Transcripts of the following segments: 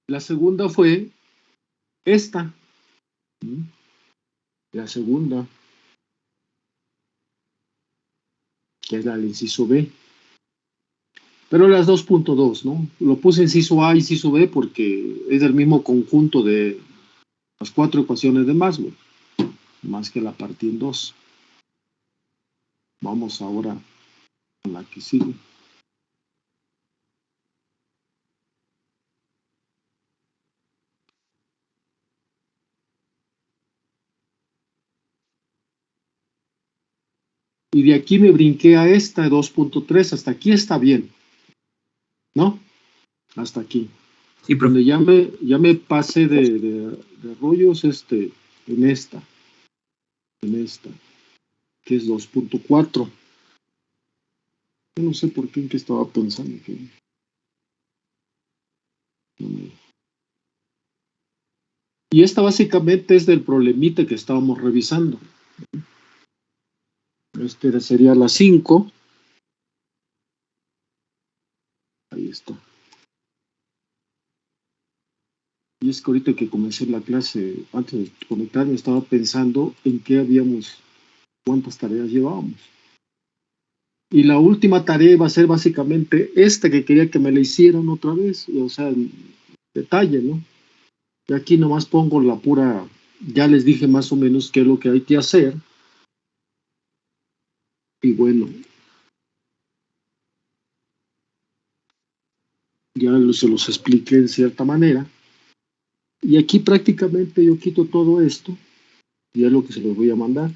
La segunda fue esta. La segunda, que es la del inciso B. Pero las 2.2, ¿no? Lo puse inciso A y inciso B porque es del mismo conjunto de las 4 ecuaciones de Maxwell, más que la partí en 2. Vamos ahora a la que sigue. Y de aquí me brinqué a esta 2.3, hasta aquí está bien, ¿no? Hasta aquí. Sí, profe. Donde ya me pasé de rollos en esta, que es 2.4. Yo no sé por qué en qué estaba pensando. Y esta básicamente es del problemita que estábamos revisando. Este sería la 5. Ahí está. Y es que ahorita que comencé la clase, antes de conectarme, estaba pensando en cuántas tareas llevábamos. Y la última tarea iba a ser básicamente esta que quería que me la hicieran otra vez, o sea, en detalle, ¿no? Y aquí nomás pongo la pura, ya les dije más o menos qué es lo que hay que hacer. Y bueno, ya se los expliqué en cierta manera. Y aquí prácticamente yo quito todo esto, y es lo que se los voy a mandar,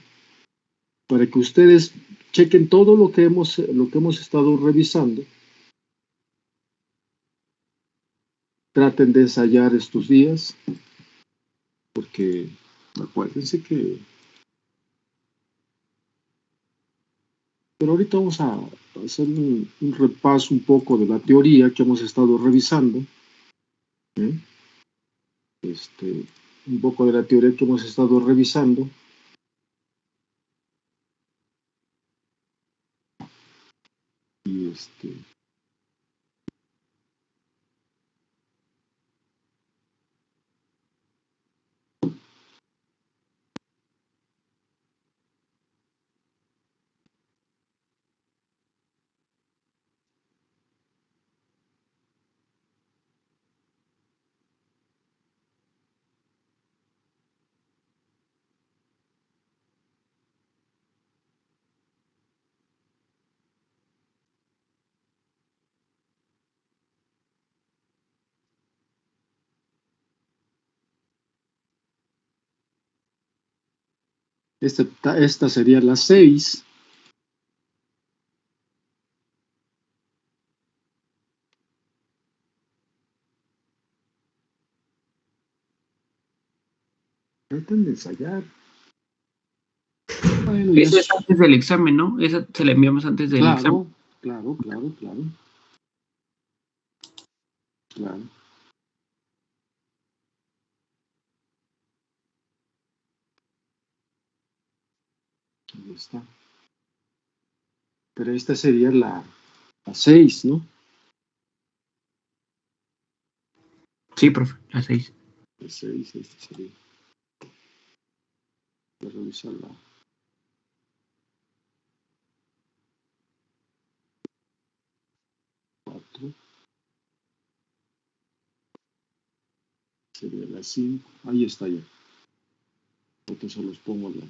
para que ustedes chequen todo lo que hemos estado revisando. Traten de ensayar estos días, porque acuérdense que... Pero ahorita vamos a hacer un repaso un poco de la teoría que hemos estado revisando. ¿Eh? Un poco de la teoría que hemos estado revisando. Y esta sería la 6. Traten de ensayar. Bueno, Eso es antes del examen, ¿no? Esa se la enviamos antes del examen. Claro. Ahí está. Pero esta sería la 6, ¿no? Sí, profe, la 6. La 6, esta sería. Voy a revisarla. Sería la 5. Ahí está ya. Entonces los pongo ya.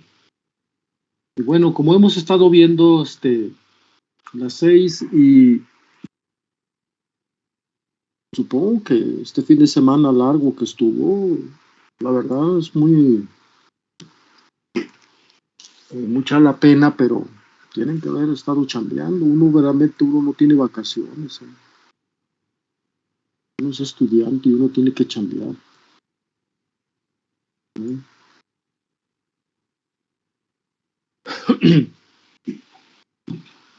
Y bueno, como hemos estado viendo la 6 y supongo que este fin de semana largo que estuvo, la verdad es mucha la pena, pero tienen que haber estado chambeando. Verdaderamente uno no tiene vacaciones. Uno es estudiante y uno tiene que chambear.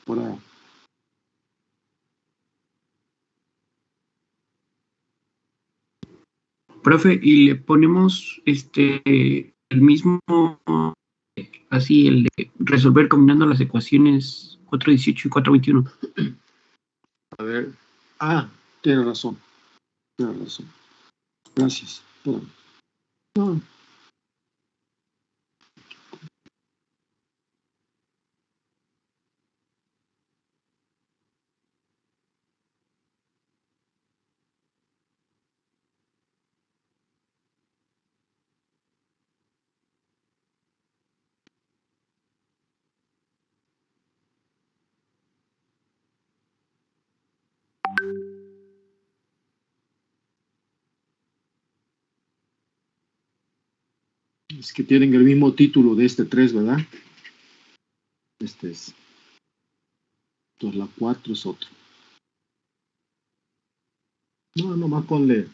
Para... Profe, y le ponemos el mismo, así, el de resolver combinando las ecuaciones 4.18 y 4.21. A ver. Ah, tiene razón. Gracias. Espérame. No, es que tienen el mismo título de este 3, ¿verdad? Este es. Entonces la 4 es otro. No, nomás ponle.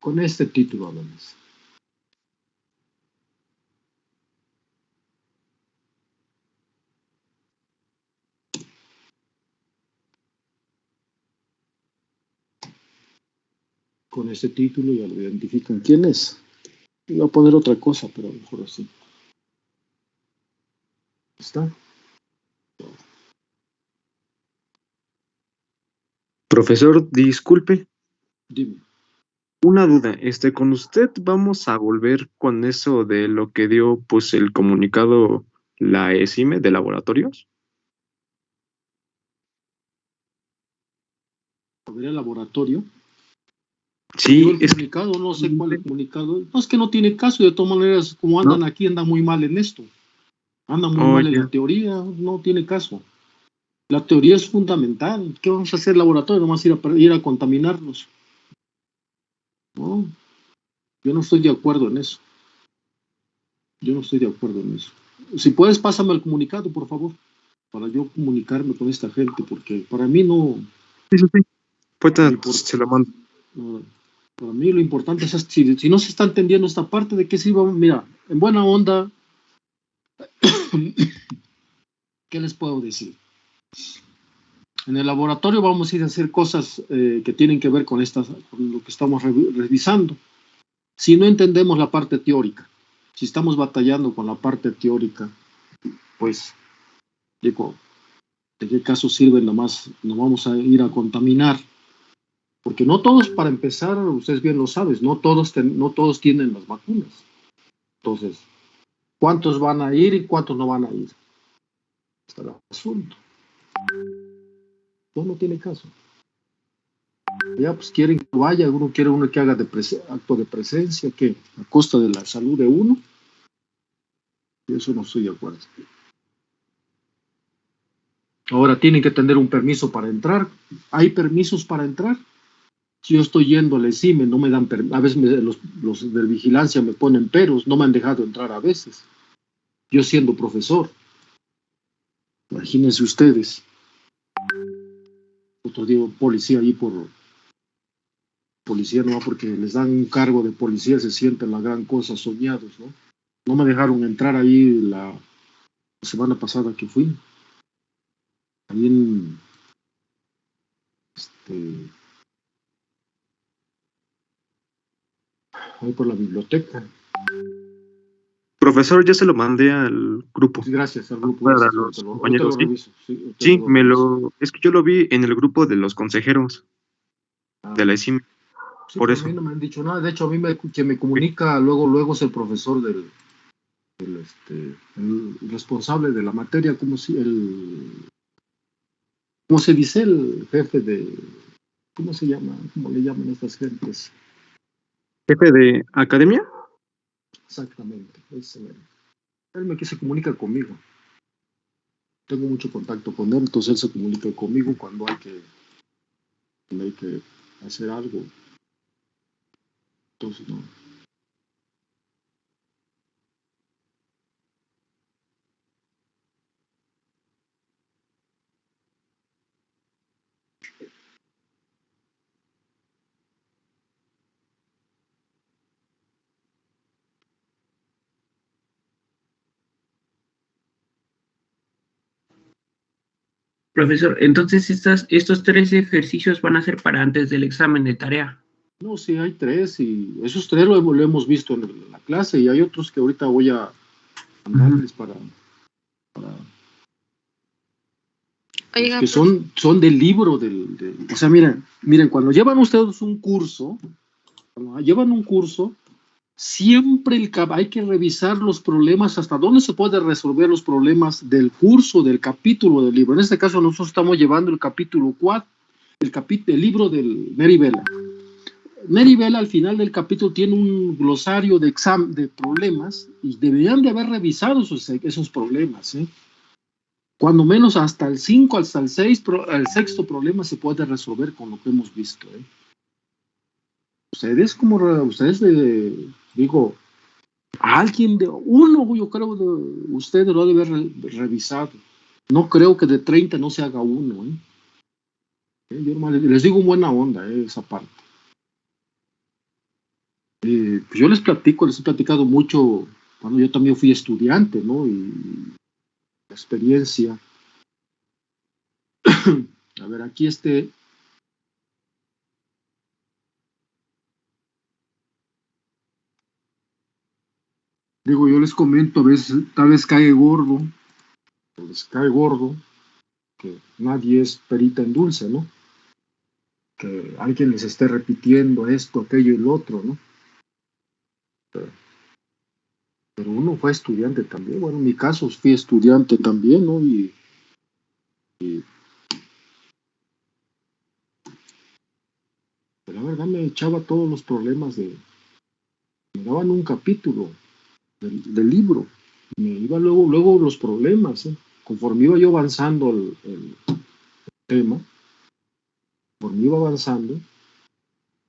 Con este título además. Con este título ya lo identifican quién es. Iba a poner otra cosa, pero mejor así. ¿Está? Profesor, disculpe, Dime. una duda, con usted vamos a volver con eso de lo que dio, pues, el comunicado, la ESIME de laboratorios. A ver el laboratorio. Dio Sí, el es que, comunicado, no sé cuál es el comunicado. No, es que no tiene caso, de todas maneras, como ¿no? andan aquí, andan muy mal en esto. Andan muy Oh, mal en la ya. teoría, no tiene caso. La teoría es fundamental. ¿Qué vamos a hacer laboratorio? Nomás ir a contaminarnos. No, yo no estoy de acuerdo en eso. Yo no estoy de acuerdo en eso. Si puedes, pásame el comunicado, por favor, para yo comunicarme con esta gente, porque para mí no, Sí, sí, sí. lo Ahorita impor- se lo mando. no, para mí lo importante es, si no se está entendiendo esta parte, ¿de qué sirva? Mira, en buena onda, ¿qué les puedo decir? En el laboratorio vamos a ir a hacer cosas que tienen que ver con lo que estamos revisando. Si no entendemos la parte teórica, si estamos batallando con la parte teórica, pues, digo, ¿de qué caso sirve nomás? Nos vamos a ir a contaminar. Porque no todos, para empezar, ustedes bien lo saben, no todos tienen las vacunas. Entonces, ¿cuántos van a ir y cuántos no van a ir? Está el asunto. No tiene caso. Ya pues quieren que vaya, uno que haga acto de presencia, que a costa de la salud de uno, y eso no estoy de acuerdo. Ahora tienen que tener un permiso para entrar. ¿Hay permisos para entrar? Si yo estoy yendo al ESIME, no me dan a veces los de vigilancia me ponen peros, no me han dejado entrar a veces. Yo siendo profesor, imagínense ustedes. Otro día policía ahí por policía, no, porque les dan un cargo de policía, se sienten la gran cosa, soñados, ¿no? No me dejaron entrar ahí la semana pasada que fui, ahí este, ahí por la biblioteca. Profesor, ya se lo mandé al grupo Sí, gracias al grupo, para gracias. los Ahorita lo compañeros, ¿sí? reviso. Sí, ahorita Sí, lo reviso. es que yo lo vi en el grupo de los consejeros Ah, de la ESIME, sí, por pero a eso. mí no me han dicho nada. De hecho, a mí que me comunica luego es el profesor el responsable de la materia, ¿cómo se dice? El jefe ¿cómo se llama? ¿Cómo le llaman a estas gentes? Jefe de academia. Exactamente. Él se comunica conmigo. Tengo mucho contacto con él, entonces él se comunica conmigo cuando hay que hacer algo. Entonces, no. Profesor, entonces estos 3 ejercicios van a ser para antes del examen de tarea. No, sí, hay 3 y esos 3 lo hemos visto en la clase y hay otros que ahorita voy a mandarles para Oiga, que son del libro o sea, miren, cuando llevan ustedes un curso, siempre hay que revisar los problemas, hasta dónde se puede resolver los problemas del curso, del capítulo del libro. En este caso nosotros estamos llevando el capítulo 4, el libro del Mary Vela. Mary Vela al final del capítulo tiene un glosario de problemas y deberían de haber revisado esos problemas, ¿eh? Cuando menos hasta el 5, hasta el 6, el sexto problema se puede resolver con lo que hemos visto, ¿eh? Ustedes digo, yo creo de ustedes lo debe haber revisado. No creo que de 30 no se haga uno, ¿eh? Yo les digo en buena onda, esa parte. Pues yo les he platicado mucho cuando yo también fui estudiante, ¿no? Y la experiencia. A ver, aquí digo, yo les comento, a veces, tal vez cae gordo, que nadie es perita en dulce, ¿no? Que alguien les esté repitiendo esto, aquello y lo otro, ¿no? Pero uno fue estudiante también, bueno, en mi caso fui estudiante también, ¿no? Y la verdad me echaba todos los problemas me daban un capítulo del libro, me iba luego los problemas, ¿eh? Conforme iba yo avanzando el tema, conforme iba avanzando,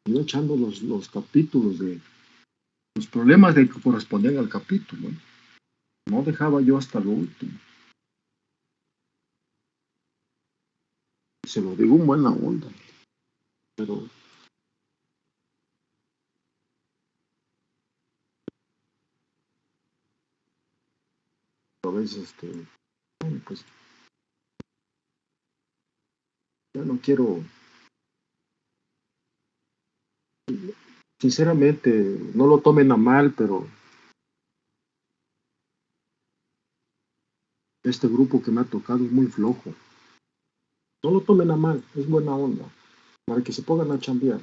iba echando los capítulos los problemas que correspondían al capítulo, ¿eh? No dejaba yo hasta lo último. Se lo digo en buena onda, pero a veces, bueno, pues ya no quiero, sinceramente, no lo tomen a mal, pero este grupo que me ha tocado es muy flojo. No lo tomen a mal, es buena onda, para que se pongan a chambear.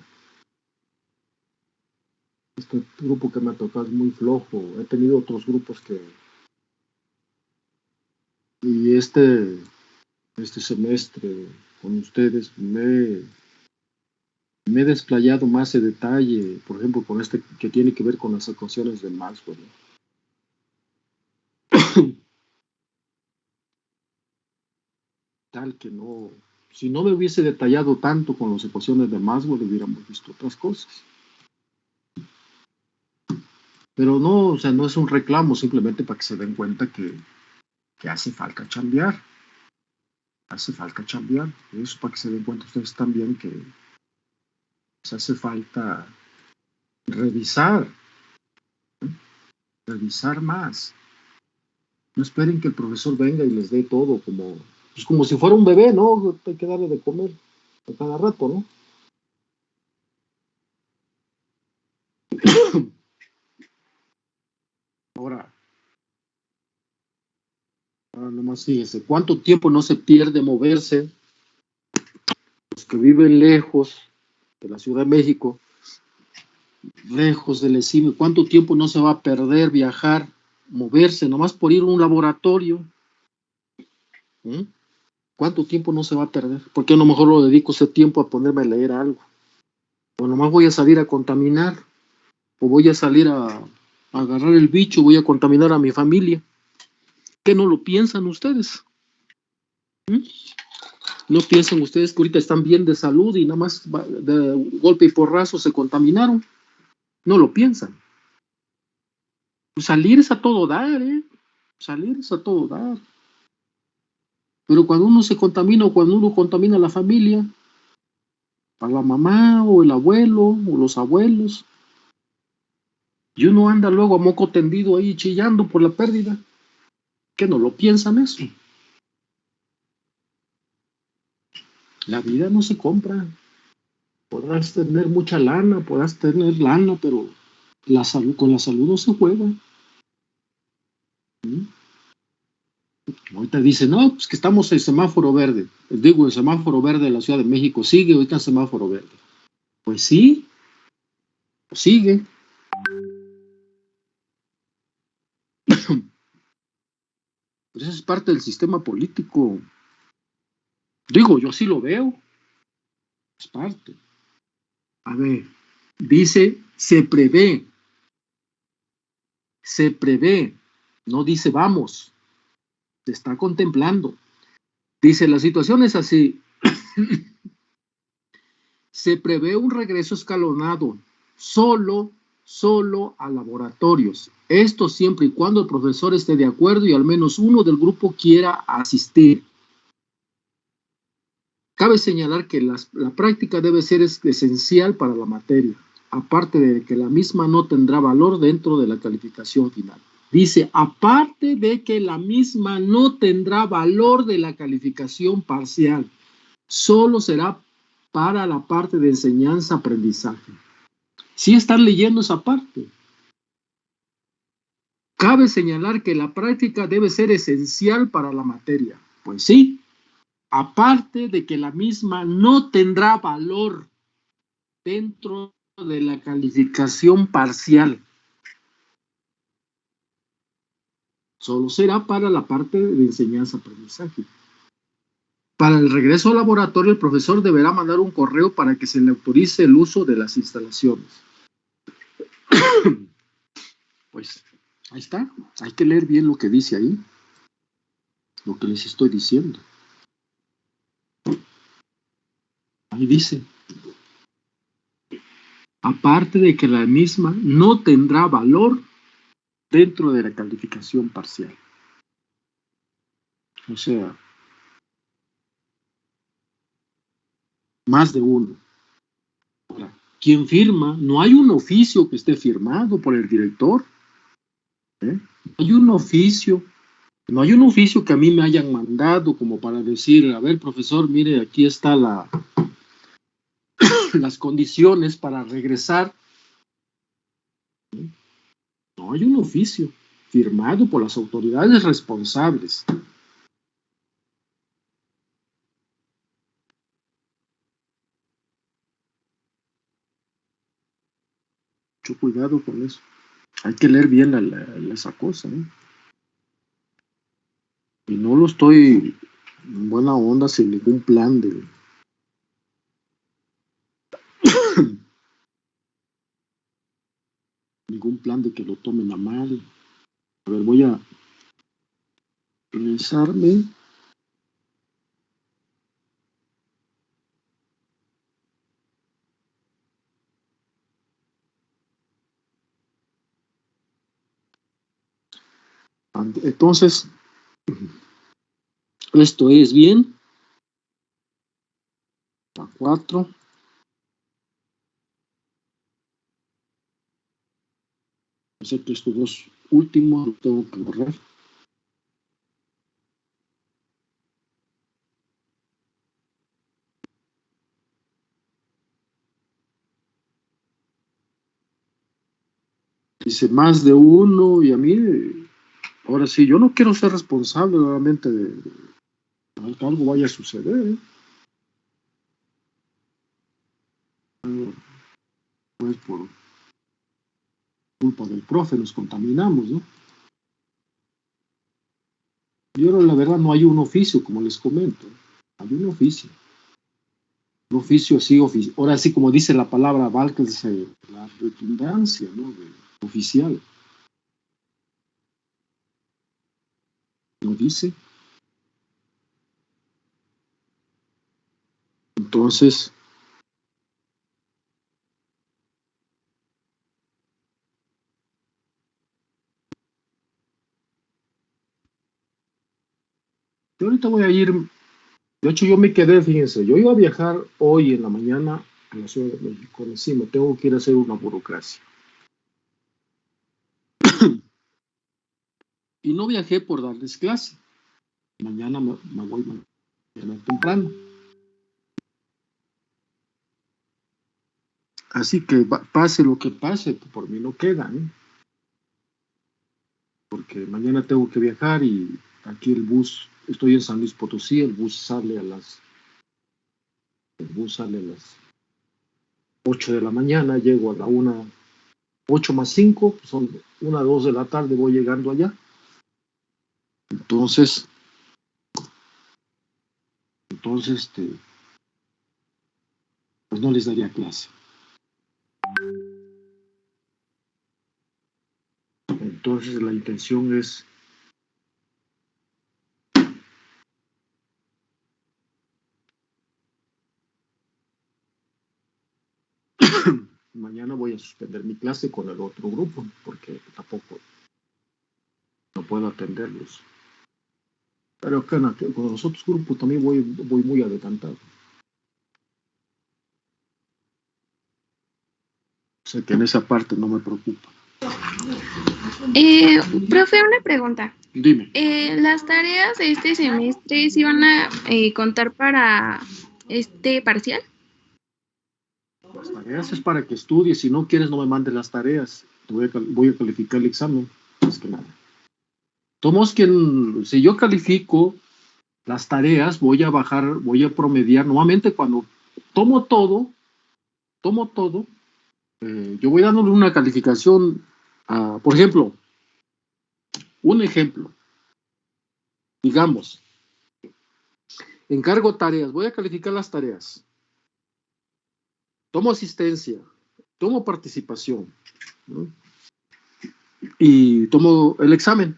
Este grupo que me ha tocado es muy flojo. He tenido otros grupos y este semestre con ustedes me he desplayado más en detalle, por ejemplo, con este que tiene que ver con las ecuaciones de Maxwell. Tal que no, si no me hubiese detallado tanto con las ecuaciones de Maxwell, hubiéramos visto otras cosas. Pero no, o sea, no es un reclamo, simplemente para que se den cuenta que hace falta chambear. Hace falta chambear. Eso para que se den cuenta ustedes también que hace falta revisar, ¿eh? Revisar más. No esperen que el profesor venga y les dé todo como si fuera un bebé, ¿no? Hay que darle de comer a cada rato, ¿no? Ahora nomás fíjese, ¿cuánto tiempo no se pierde moverse? Los que viven lejos de la Ciudad de México, lejos del ESIME, ¿cuánto tiempo no se va a perder viajar, moverse, nomás por ir a un laboratorio? ¿Cuánto tiempo no se va a perder? Porque a lo mejor lo dedico ese tiempo a ponerme a leer algo. O nomás voy a salir a contaminar, o voy a salir a agarrar el bicho, voy a contaminar a mi familia. ¿Qué no lo piensan ustedes? ¿No piensan ustedes que ahorita están bien de salud y nada más de golpe y porrazo se contaminaron? No lo piensan. Pues salir es a todo dar, salir es a todo dar. Pero cuando uno se contamina o cuando uno contamina a la familia, a la mamá o el abuelo o los abuelos, y uno anda luego a moco tendido ahí chillando por la pérdida, ¿qué no lo piensan eso? La vida no se compra. Podrás tener mucha lana, podrás tener lana, pero la salud, con la salud no se juega. ¿Mm? Ahorita dicen, no, pues que estamos en semáforo verde. Les digo, el semáforo verde de la Ciudad de México sigue ahorita en semáforo verde. Pues sí, pues sigue. Pero eso es parte del sistema político. Digo, yo así lo veo. Es parte. A ver, dice, se prevé, no dice vamos, se está contemplando. Dice, la situación es así. Se prevé un regreso escalonado, solo a laboratorios. Esto siempre y cuando el profesor esté de acuerdo y al menos uno del grupo quiera asistir. Cabe señalar que la práctica debe ser esencial para la materia, aparte de que la misma no tendrá valor dentro de la calificación final. Dice, aparte de que la misma no tendrá valor de la calificación parcial, solo será para la parte de enseñanza-aprendizaje. Sí están leyendo esa parte. Cabe señalar que la práctica debe ser esencial para la materia. Pues sí, aparte de que la misma no tendrá valor dentro de la calificación parcial. Solo será para la parte de enseñanza-aprendizaje. Para el regreso al laboratorio, el profesor deberá mandar un correo para que se le autorice el uso de las instalaciones. Pues ahí está. Hay que leer bien lo que dice ahí. Lo que les estoy diciendo. Ahí dice. Aparte de que la misma no tendrá valor dentro de la calificación parcial. O sea, más de uno. Ahora, ¿quién firma? No hay un oficio que esté firmado por el director. No hay un oficio. No hay un oficio que a mí me hayan mandado como para decir, a ver, profesor, mire, aquí está las condiciones para regresar. No hay un oficio firmado por las autoridades responsables. Mucho cuidado con eso. Hay que leer bien esa cosa. Y no lo estoy en buena onda sin ningún plan de... ningún plan de que lo tomen a mal. A ver, voy a pensarme. Entonces, esto es bien. A 4. Excepto estos dos últimos, los tengo que borrar. Dice más de uno y a mí, ahora sí, yo no quiero ser responsable nuevamente de que algo vaya a suceder. Pues por culpa del profe nos contaminamos, ¿no? Yo la verdad no hay un oficio, como les comento. Hay un oficio. Un oficio así, ahora sí como dice la palabra, válgase la redundancia, ¿no? De oficial. ¿Lo dice? Entonces, yo ahorita voy a ir, de hecho yo me quedé, fíjense, yo iba a viajar hoy en la mañana a la Ciudad de México, encima tengo que ir a hacer una burocracia. Y no viajé por darles clase. Mañana me voy mañana temprano. Así que pase lo que pase, por mí no queda, ¿eh? Porque mañana tengo que viajar y aquí el bus, estoy en San Luis Potosí, el bus sale a las 8 de la mañana, llego a la 1, 8 más 5, pues son 1, 2 de la tarde, voy llegando allá. Entonces, pues no les daría clase. Entonces la intención es mañana voy a suspender mi clase con el otro grupo porque tampoco no puedo atenderlos. Pero con los otros grupos también voy muy adelantado. O sea que en esa parte no me preocupa. Profe, una pregunta. Dime. ¿Las tareas de este semestre sí van a contar para este parcial? Las tareas es para que estudies. Si no quieres, no me mandes las tareas. Voy a calificar el examen. Más que nada. Tomos si yo califico las tareas, voy a promediar. Nuevamente, cuando tomo todo, yo voy dándole una calificación. Por ejemplo, un ejemplo. Digamos, encargo tareas. Voy a calificar las tareas. Tomo asistencia. Tomo participación, ¿no? Y tomo el examen.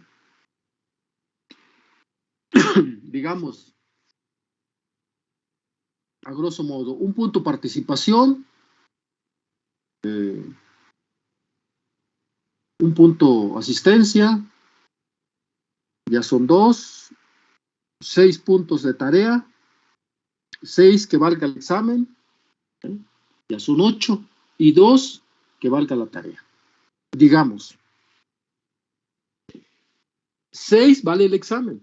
Digamos, a grosso modo, un punto participación, un punto asistencia, ya son 2, 6 puntos de tarea, 6 que valga el examen, ¿eh? Ya son 8, y 2 que valga la tarea. Digamos, 6 vale el examen.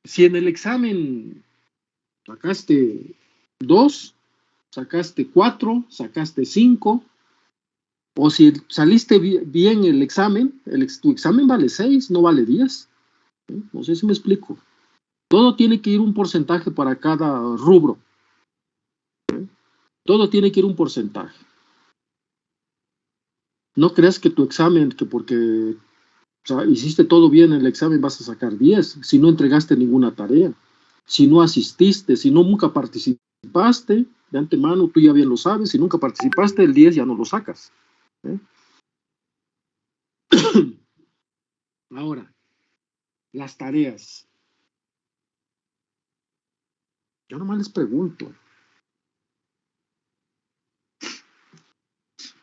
Si en el examen sacaste 2, sacaste 4, sacaste 5, o si saliste bien el examen, tu examen vale 6, no vale 10. No sé si me explico. Todo tiene que ir un porcentaje para cada rubro. Todo tiene que ir un porcentaje. No creas que tu examen, que porque hiciste todo bien en el examen vas a sacar 10, si no entregaste ninguna tarea, si no asististe, si no nunca participaste, de antemano tú ya bien lo sabes, si nunca participaste, el 10 ya no lo sacas. Ahora, las tareas. Yo nomás les pregunto.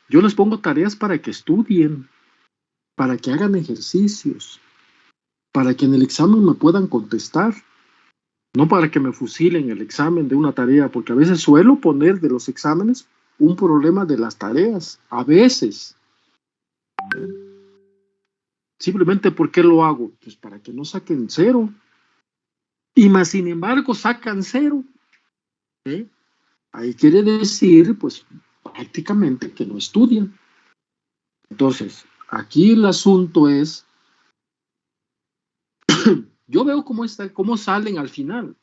Yo les pongo tareas para que estudien, para que hagan ejercicios, para que en el examen me puedan contestar, no para que me fusilen el examen de una tarea, porque a veces suelo poner de los exámenes un problema de las tareas, a veces. Simplemente, ¿por qué lo hago? Pues para que no saquen 0. Y más sin embargo sacan 0. Ahí quiere decir, pues, prácticamente que no estudian. Entonces, aquí el asunto es, yo veo cómo salen al final.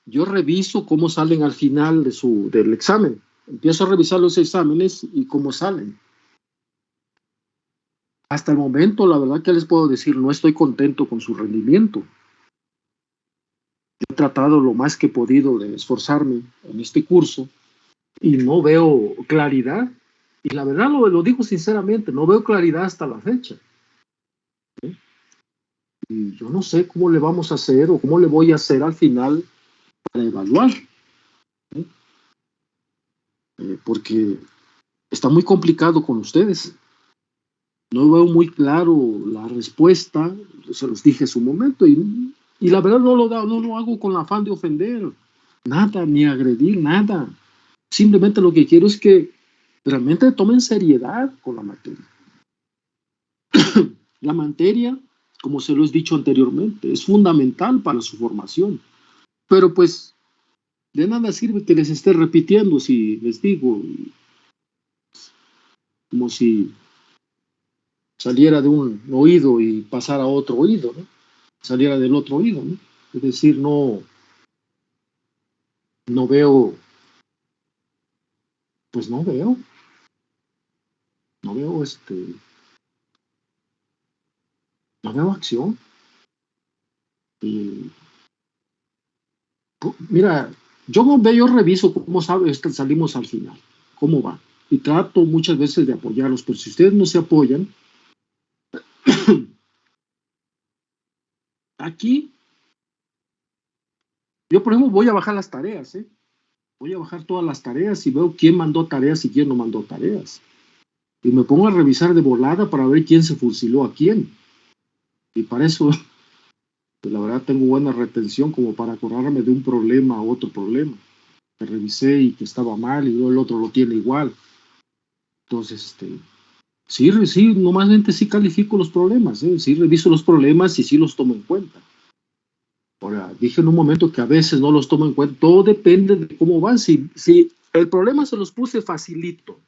Yo reviso cómo salen al final del examen. Empiezo a revisar los exámenes y cómo salen. Hasta el momento, la verdad que les puedo decir, no estoy contento con su rendimiento. He tratado lo más que he podido de esforzarme en este curso y no veo claridad. Y la verdad lo digo sinceramente, no veo claridad hasta la fecha. Y yo no sé cómo le vamos a hacer o cómo le voy a hacer al final para evaluar. Porque está muy complicado con ustedes. No veo muy claro la respuesta, se los dije en su momento, y la verdad no lo hago con el afán de ofender, nada, ni agredir, nada. Simplemente lo que quiero es que realmente tomen seriedad con la materia. La materia, como se lo he dicho anteriormente, es fundamental para su formación. Pero pues, De nada sirve que les esté repitiendo si les digo, como si saliera de un oído y pasara a otro oído, ¿no? Saliera del otro oído, ¿no? Es decir, no veo, pues no veo no veo acción. Y, mira, yo reviso cómo salimos al final, cómo va. Y trato muchas veces de apoyarlos, pero si ustedes no se apoyan, aquí, yo por ejemplo voy a bajar las tareas, ¿eh? Voy a bajar todas las tareas y veo quién mandó tareas y quién no mandó tareas. Y me pongo a revisar de volada para ver quién se fusiló a quién. Y para eso, pues, la verdad, tengo buena retención como para acordarme de un problema a otro problema. Que revisé y que estaba mal y luego el otro lo tiene igual. Entonces, sí, normalmente sí califico los problemas, ¿eh? Sí reviso los problemas y sí los tomo en cuenta. Ahora, dije en un momento que a veces no los tomo en cuenta. Todo depende de cómo van. Si el problema se los puse facilito.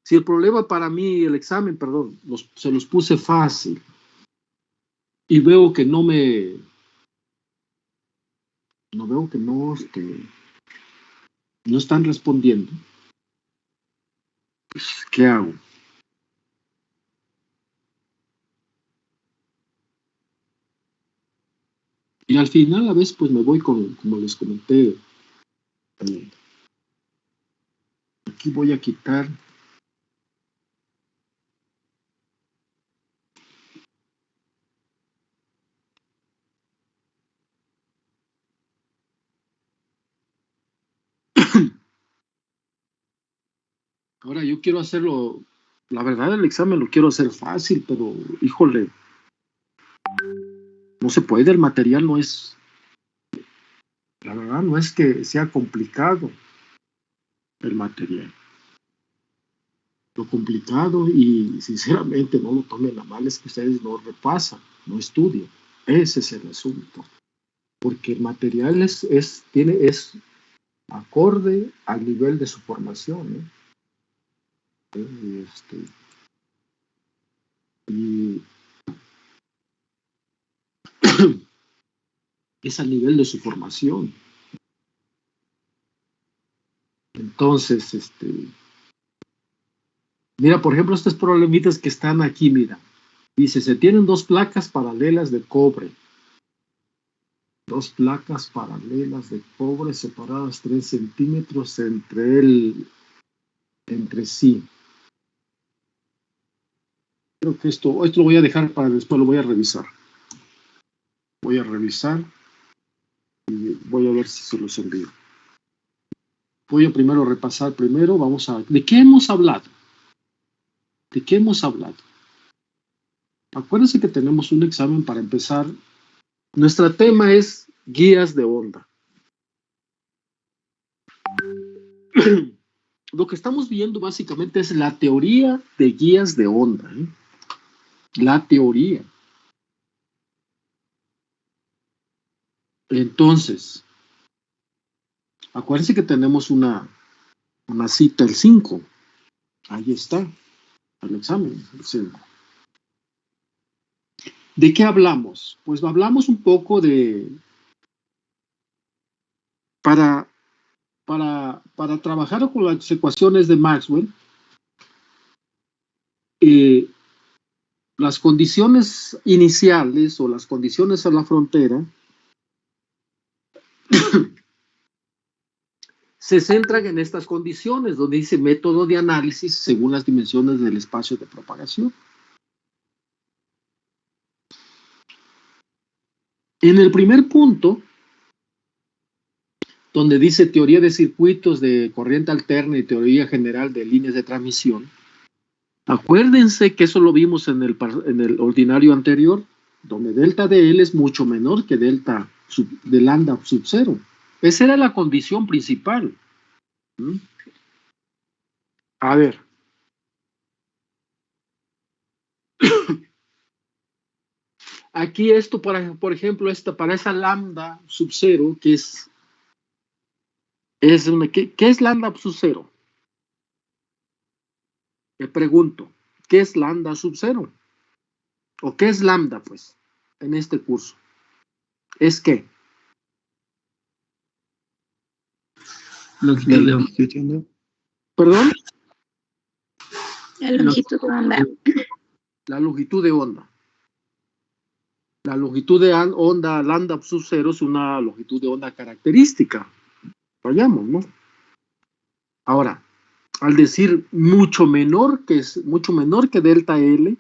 Si el problema para mí, el examen, perdón, se los puse fácil y veo que no están respondiendo, pues, ¿qué hago? Y al final, a veces, pues me voy como les comenté, aquí voy a quitar ahora yo quiero hacerlo, la verdad el examen lo quiero hacer fácil, pero híjole, no se puede, el material no es, la verdad no es que sea complicado el material. Lo complicado, y sinceramente no lo tomen a mal, es que ustedes no repasan, no estudian. Ese es el asunto. Porque el material es acorde al nivel de su formación, ¿eh? Y es al nivel de su formación. Entonces, mira, por ejemplo, estos problemitas que están aquí, mira. Dice, se tienen dos placas paralelas de cobre. Dos placas paralelas de cobre separadas 3 centímetros entre sí. Creo que esto lo voy a dejar para después, lo voy a revisar. Voy a revisar y voy a ver si se los envío. Voy a primero repasar vamos a ver. ¿De qué hemos hablado? ¿De qué hemos hablado? Acuérdense que tenemos un examen para empezar. Nuestro tema es guías de onda. Lo que estamos viendo básicamente es la teoría de guías de onda, ¿eh? La teoría. Entonces, acuérdense que tenemos una cita el 5. Ahí está, el examen, el 5. ¿De qué hablamos? Pues hablamos un poco de... Para trabajar con las ecuaciones de Maxwell, las condiciones iniciales o las condiciones a la frontera se centran en estas condiciones, donde dice método de análisis según las dimensiones del espacio de propagación. En el primer punto, donde dice teoría de circuitos de corriente alterna y teoría general de líneas de transmisión, acuérdense que eso lo vimos en el ordinario anterior, donde delta de L es mucho menor que delta de lambda sub 0. Esa era la condición principal. A ver. Aquí esto, por ejemplo, para esa lambda sub 0, que es ¿Qué es lambda sub 0? Le pregunto, ¿qué es lambda sub 0? ¿O qué es lambda, pues, en este curso? ¿Es qué? Longitud de onda. longitud de onda. ¿Perdón? La longitud de onda. La longitud de onda. La longitud de onda lambda sub 0 es una longitud de onda característica. Vayamos, ¿no? Ahora, al decir mucho menor que delta L,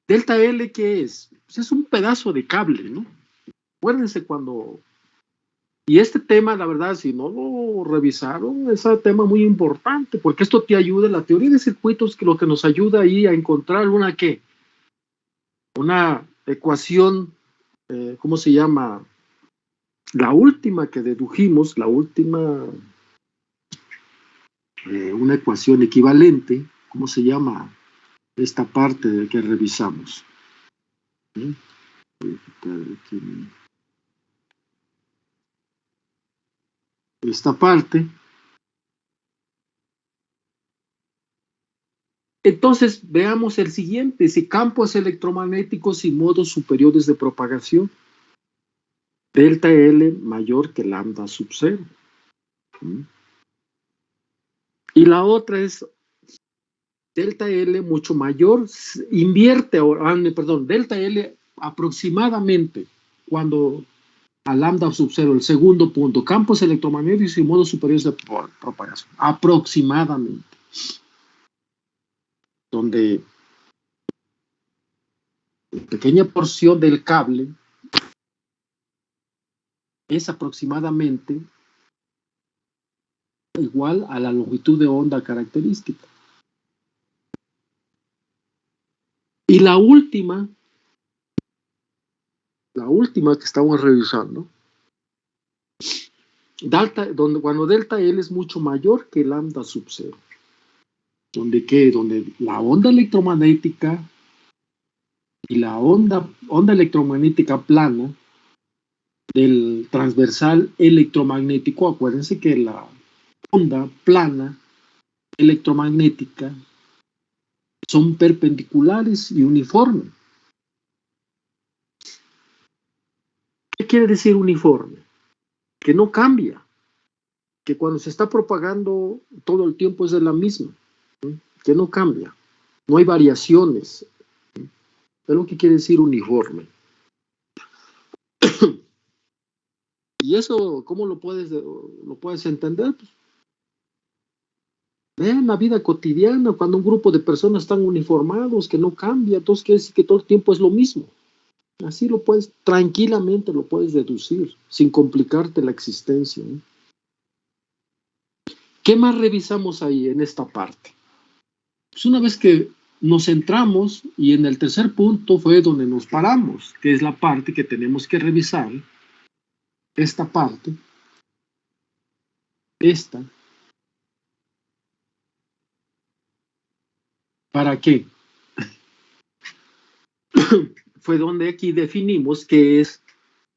delta L, ¿qué es? Pues es un pedazo de cable, ¿no? Acuérdense cuando... Y este tema, la verdad, si no lo revisaron, es un tema muy importante, porque esto te ayuda, la teoría de circuitos, que lo que nos ayuda ahí a encontrar una, ¿qué? Una ecuación, ¿cómo se llama? La última que dedujimos, la última, una ecuación equivalente, ¿cómo se llama? Esta parte que revisamos. ¿Sí? Esta parte. Entonces, veamos el siguiente. Si campos electromagnéticos y modos superiores de propagación, delta L mayor que lambda sub 0. Y la otra es delta L mucho mayor, delta L aproximadamente cuando a lambda sub 0, el segundo punto, campos electromagnéticos y modos superiores de propagación, aproximadamente, donde la pequeña porción del cable es aproximadamente igual a la longitud de onda característica. Y la última que estamos revisando, cuando delta L es mucho mayor que lambda sub 0, donde la onda electromagnética y la onda electromagnética plana del transversal electromagnético, acuérdense que la onda plana electromagnética son perpendiculares y uniformes. ¿Qué quiere decir uniforme? Que no cambia, que cuando se está propagando todo el tiempo es de la misma, ¿sí? Que no cambia, no hay variaciones, ¿sí? Es lo que quiere decir uniforme. ¿Y eso cómo lo puedes entender? Pues, vean la vida cotidiana, cuando un grupo de personas están uniformados, que no cambia, entonces quiere decir que todo el tiempo es lo mismo. Así tranquilamente lo puedes deducir, sin complicarte la existencia, ¿no? ¿Qué más revisamos ahí en esta parte? Pues una vez que nos centramos, y en el tercer punto fue donde nos paramos, que es la parte que tenemos que revisar, esta parte, ¿para qué? Fue donde aquí definimos qué es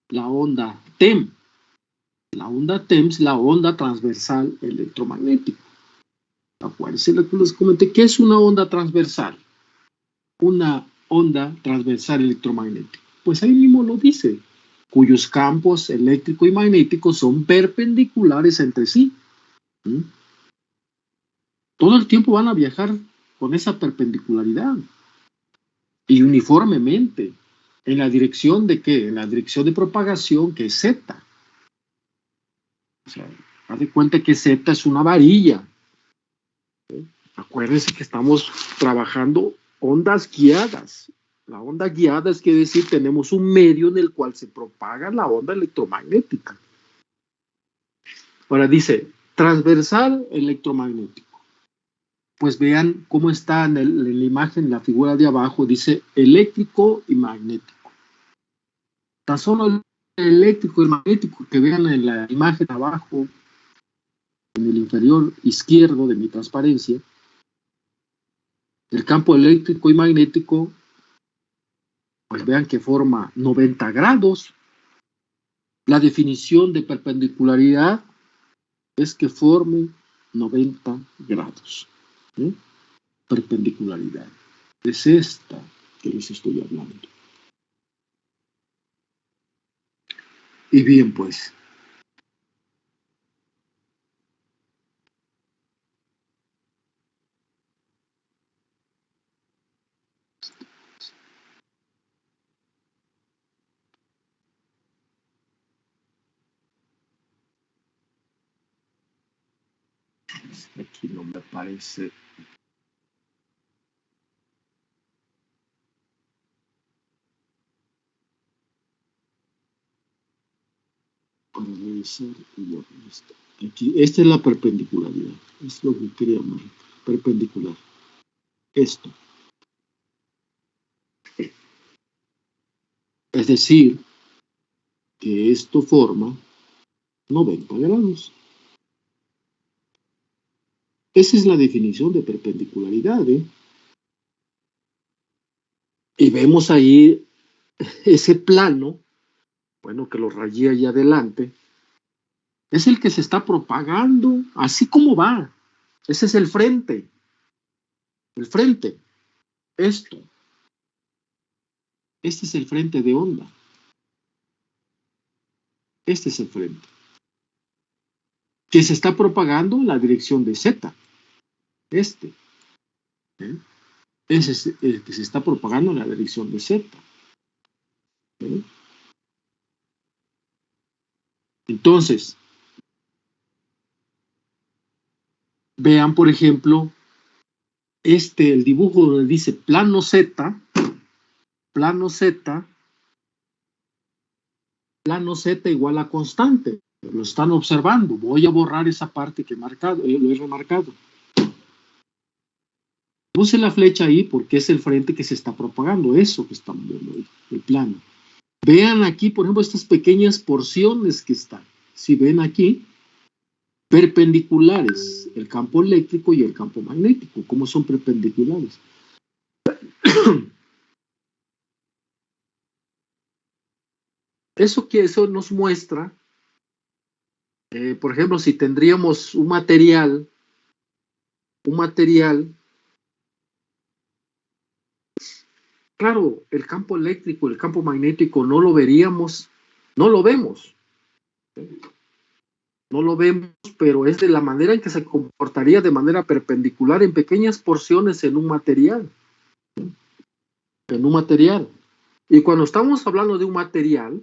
la onda TEM. La onda TEM es la onda transversal electromagnética. Acuérdense lo que les comenté, ¿qué es una onda transversal? Una onda transversal electromagnética. Pues ahí mismo lo dice, cuyos campos eléctrico y magnético son perpendiculares entre sí. ¿Mm? Todo el tiempo van a viajar con esa perpendicularidad y uniformemente. ¿En la dirección de qué? En la dirección de propagación, que es Z. O sea, haz de cuenta que Z es una varilla. ¿Sí? Acuérdense que estamos trabajando ondas guiadas. La onda guiada es decir, tenemos un medio en el cual se propaga la onda electromagnética. Ahora dice, transversal electromagnético. Pues vean cómo está en la imagen, en la figura de abajo, dice eléctrico y magnético. Tan solo el eléctrico y magnético que vean en la imagen abajo, en el inferior izquierdo de mi transparencia, el campo eléctrico y magnético, pues vean que forma 90 grados. La definición de perpendicularidad es que forme 90 grados. ¿Sí? Perpendicularidad. Es esta que les estoy hablando. Y bien, pues. Aquí no me aparece. Puede ser igual a esta. Aquí, esta es la perpendicularidad. Es lo que quería marcar. Perpendicular. Esto. Es decir, que esto forma 90 grados. Esa es la definición de perpendicularidad, ¿eh? Y vemos ahí ese plano, bueno, que lo rayé ahí adelante, es el que se está propagando, así como va. Ese es el frente. El frente. Esto. Este es el frente de onda. Este es el frente. Que se está propagando en la dirección de Z. Este. ¿Eh? Ese es el que se está propagando en la dirección de Z. ¿Eh? Entonces, vean, por ejemplo, el dibujo donde dice plano Z, plano Z igual a constante. Lo están observando. Voy a borrar esa parte que he marcado, lo he remarcado. Puse la flecha ahí porque es el frente que se está propagando, eso que estamos viendo ahí, el plano. Vean aquí, por ejemplo, estas pequeñas porciones que están. Si ven aquí, perpendiculares, el campo eléctrico y el campo magnético. ¿Cómo son perpendiculares? Eso nos muestra, por ejemplo, si tendríamos un material, claro, el campo eléctrico, el campo magnético no lo veríamos, no lo vemos. No lo vemos, pero es de la manera en que se comportaría de manera perpendicular en pequeñas porciones en un material. En un material. Y cuando estamos hablando de un material,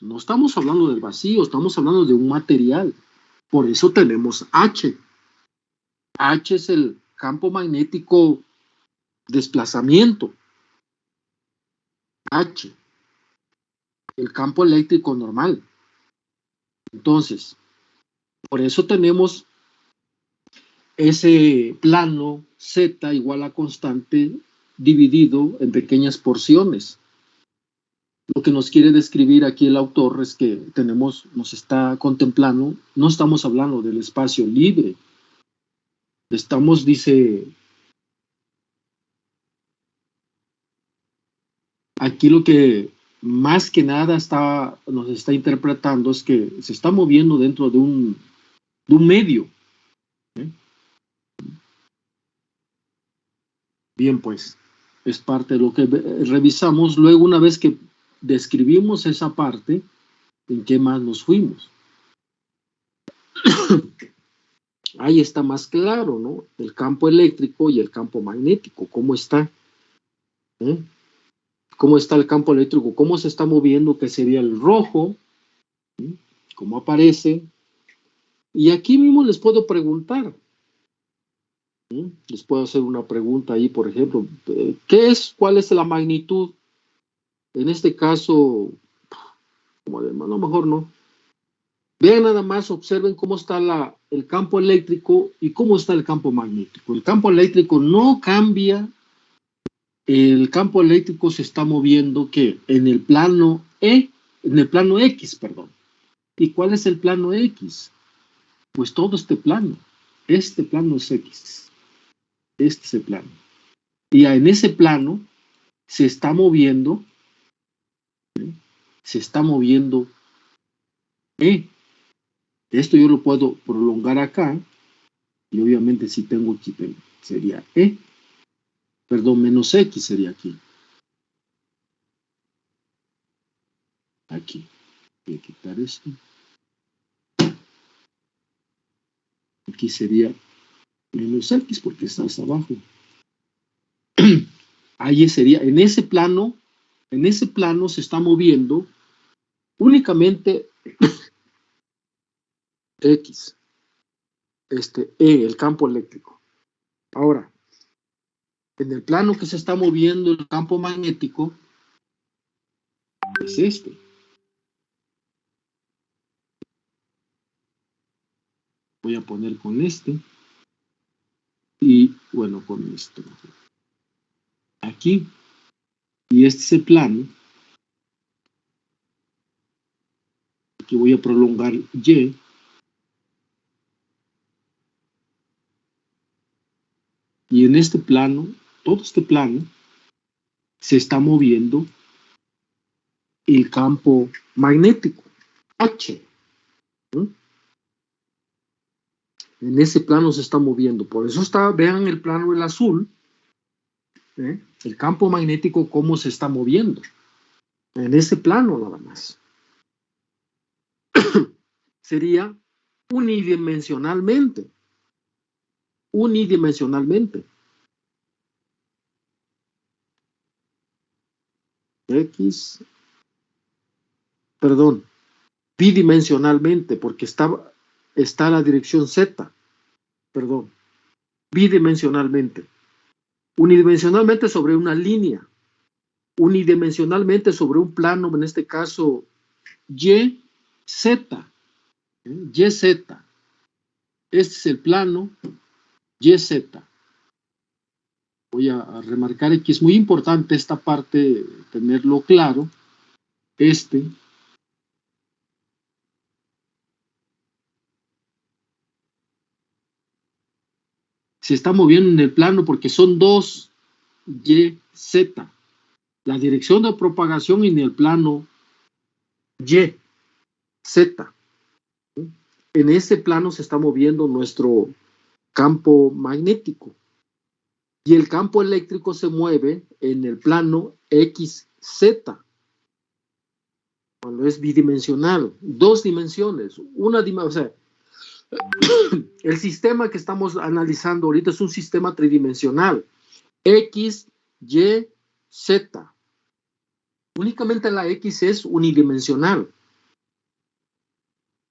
no estamos hablando del vacío, estamos hablando de un material. Por eso tenemos H. H es el campo magnético desplazamiento. H. El campo eléctrico normal. Entonces, por eso tenemos ese plano Z igual a constante dividido en pequeñas porciones. Lo que nos quiere describir aquí el autor es que nos está contemplando, no estamos hablando del espacio libre. Estamos, dice, aquí lo que más que nada nos está interpretando es que se está moviendo dentro de un medio. ¿Eh? Bien, pues, es parte de lo que revisamos. Luego, una vez que describimos esa parte, ¿en qué más nos fuimos? Ahí está más claro, ¿no? El campo eléctrico y el campo magnético, ¿cómo está? ¿Eh? ¿Cómo está el campo eléctrico? ¿Cómo se está moviendo? ¿Qué sería el rojo? ¿Eh? ¿Cómo aparece? Y aquí mismo les puedo preguntar. ¿Eh? Les puedo hacer una pregunta ahí, por ejemplo. ¿Cuál es la magnitud? En este caso, como además, a lo mejor no. Vean nada más, observen cómo está el campo eléctrico y cómo está el campo magnético. El campo eléctrico no cambia. El campo eléctrico se está moviendo ¿qué? En el plano en el plano X, perdón. ¿Y cuál es el plano X? Pues todo este plano es X. Este es el plano. Y en ese plano se está moviendo E. Esto yo lo puedo prolongar acá, y obviamente si tengo aquí, sería E. Perdón, menos X sería aquí. Aquí. Voy a quitar esto. Aquí sería menos X porque está hasta abajo. Ahí sería, en ese plano se está moviendo únicamente X, E, el campo eléctrico. Ahora, en el plano que se está moviendo el campo magnético, es este. Voy a poner con este. Y bueno, con esto. Aquí. Y este es el plano. Aquí voy a prolongar Y. Y en este plano, todo este plano, se está moviendo el campo magnético, H. ¿Mm? En ese plano se está moviendo. Por eso está, vean el plano del azul, el campo magnético cómo se está moviendo. En ese plano nada más. Sería unidimensionalmente. Unidimensionalmente. X, perdón, bidimensionalmente, porque está la dirección Z, perdón, bidimensionalmente. Unidimensionalmente sobre una línea, unidimensionalmente sobre un plano, en este caso Y, Z, YZ. Este es el plano YZ. Voy a remarcar que es muy importante esta parte, tenerlo claro. Se está moviendo en el plano porque son dos YZ. La dirección de propagación en el plano Y, Z. En ese plano se está moviendo nuestro campo magnético. Y el campo eléctrico se mueve en el plano XZ. Cuando es bidimensional, dos dimensiones, una dimensión, o sea, el sistema que estamos analizando ahorita es un sistema tridimensional, X, Y, Z. Únicamente la X es unidimensional.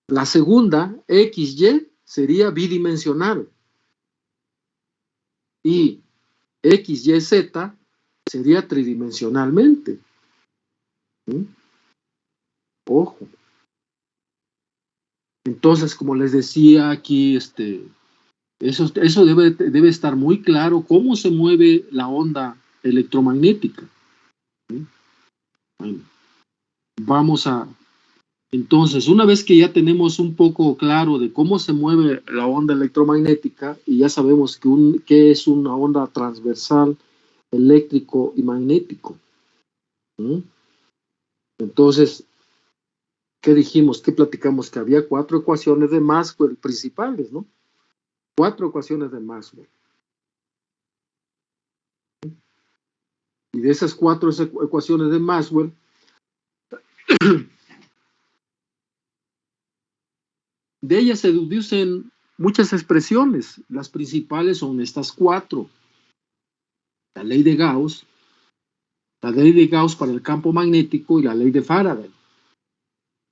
La segunda, XY, sería bidimensional. Y XYZ sería tridimensionalmente. ¿Sí? Ojo. Entonces, como les decía aquí, eso debe estar muy claro cómo se mueve la onda electromagnética. ¿Sí? Bueno, vamos a... Entonces, una vez que ya tenemos un poco claro de cómo se mueve la onda electromagnética y ya sabemos qué es una onda transversal, eléctrico y magnético. ¿Sí? Entonces, ¿qué dijimos? ¿Qué platicamos? Que había 4 ecuaciones de Maxwell principales, ¿no? 4 ecuaciones de Maxwell. Y de esas 4 ecuaciones de Maxwell, de ellas se deducen muchas expresiones. Las principales son estas 4. La ley de Gauss para el campo magnético y la ley de Faraday.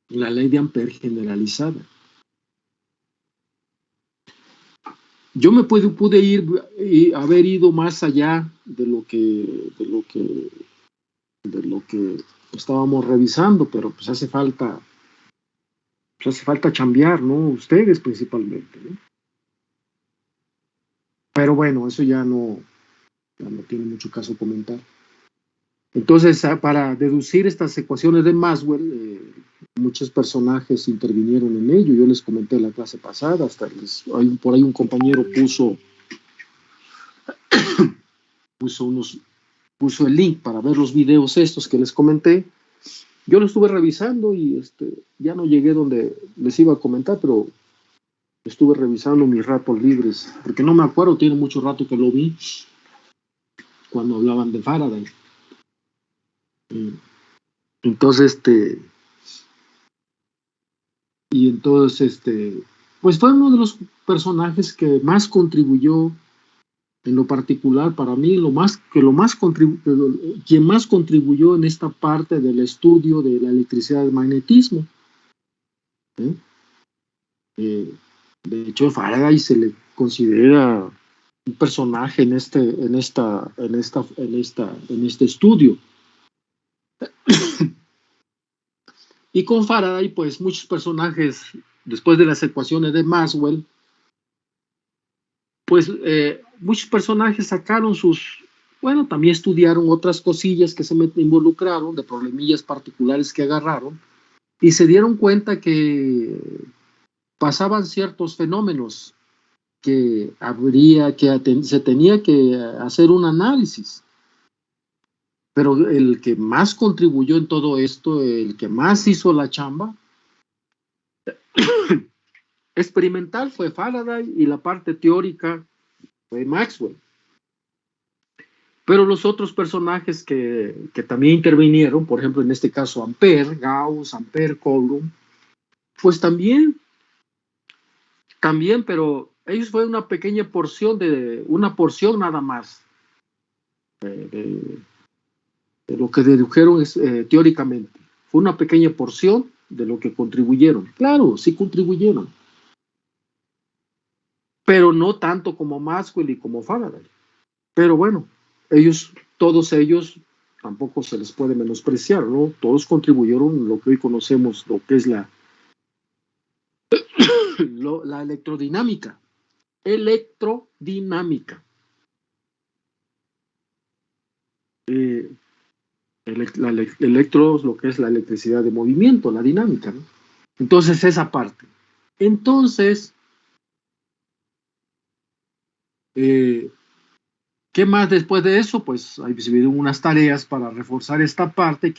Y la ley de Ampère generalizada. Yo me pude haber ido más allá de lo que estábamos revisando, pero pues hace falta chambear, ¿no? Ustedes principalmente, ¿no? Pero bueno, eso ya no tiene mucho caso comentar. Entonces, para deducir estas ecuaciones de Maxwell, muchos personajes intervinieron en ello. Yo les comenté en la clase pasada, por ahí un compañero puso el link para ver los videos estos que les comenté. yo lo estuve revisando y ya no llegué donde les iba a comentar, pero estuve revisando mis ratos libres, porque no me acuerdo, tiene mucho rato que lo vi, cuando hablaban de Faraday. Entonces, pues fue uno de los personajes que más contribuyó en lo particular para mí, quien más contribuyó en esta parte del estudio de la electricidad del magnetismo. De hecho, Faraday se le considera un personaje en este estudio. Y con Faraday, pues muchos personajes, después de las ecuaciones de Maxwell, pues muchos personajes sacaron también estudiaron otras cosillas que se involucraron, de problemillas particulares que agarraron, y se dieron cuenta que pasaban ciertos fenómenos que se tenía que hacer un análisis. Pero el que más contribuyó en todo esto, el que más hizo la chamba experimental fue Faraday y la parte teórica fue Maxwell. Pero los otros personajes que también intervinieron, por ejemplo en este caso Ampère, Gauss, Ampère, Coulomb, pues también, pero ellos fue una pequeña porción una porción nada más de lo que dedujeron teóricamente. Fue una pequeña porción de lo que contribuyeron. Claro, sí contribuyeron, pero no tanto como Maxwell y como Faraday. Pero bueno, todos ellos tampoco se les puede menospreciar, ¿no? Todos contribuyeron lo que hoy conocemos, lo que es la electrodinámica. Lo que es la electricidad de movimiento, la dinámica, ¿no? Entonces, esa parte. Entonces, ¿qué más después de eso? Pues hay unas tareas para reforzar esta parte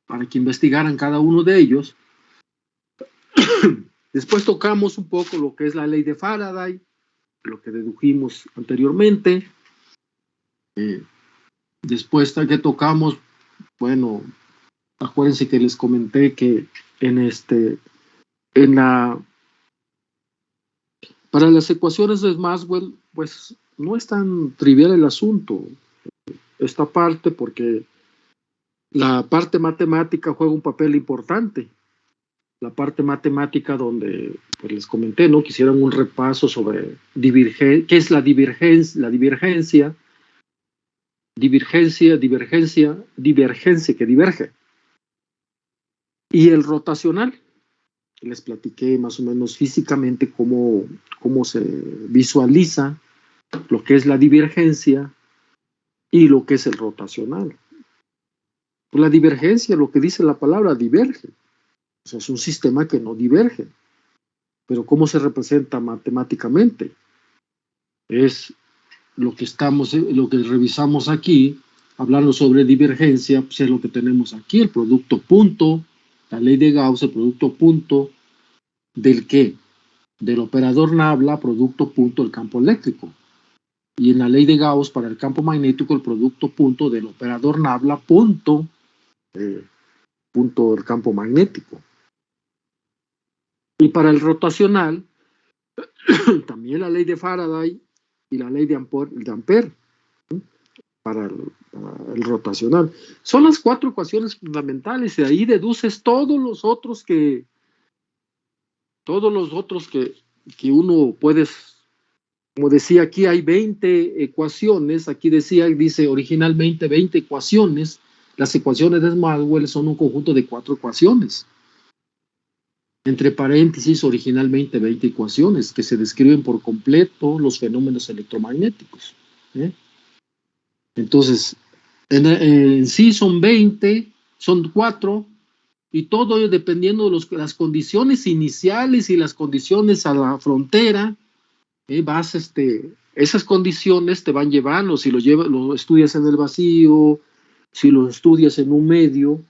para que investigaran cada uno de ellos. Después tocamos un poco lo que es la ley de Faraday, lo que dedujimos anteriormente. Después que tocamos, bueno, acuérdense que les comenté que para las ecuaciones de Maxwell, pues no es tan trivial el asunto, esta parte, porque la parte matemática juega un papel importante. La parte matemática donde, pues les comenté, ¿no? Quisieran un repaso sobre qué es la divergencia que diverge. Y el rotacional, les platiqué más o menos físicamente cómo se visualiza lo que es la divergencia y lo que es el rotacional. Pues la divergencia, lo que dice la palabra, diverge. O sea, es un sistema que no diverge. Pero ¿cómo se representa matemáticamente? Es lo que revisamos aquí, hablando sobre divergencia, pues es lo que tenemos aquí, el producto punto, la ley de Gauss, el producto punto, ¿del qué? Del operador Nabla, producto punto del campo eléctrico. Y en la ley de Gauss, para el campo magnético, el producto punto del operador Nabla, punto del campo magnético. Y para el rotacional, también la ley de Faraday y la ley de Ampère, para el rotacional. Son las 4 ecuaciones fundamentales, y de ahí deduces todos los otros que uno puede, como decía aquí, hay 20 ecuaciones, aquí dice originalmente 20 ecuaciones, las ecuaciones de Maxwell son un conjunto de 4 ecuaciones. Entre paréntesis, originalmente 20 ecuaciones que se describen por completo los fenómenos electromagnéticos. Entonces, en sí son 20, son 4, y todo dependiendo de las condiciones iniciales y las condiciones a la frontera, esas condiciones te van llevando, si lo estudias en el vacío, Si lo estudias en un medio,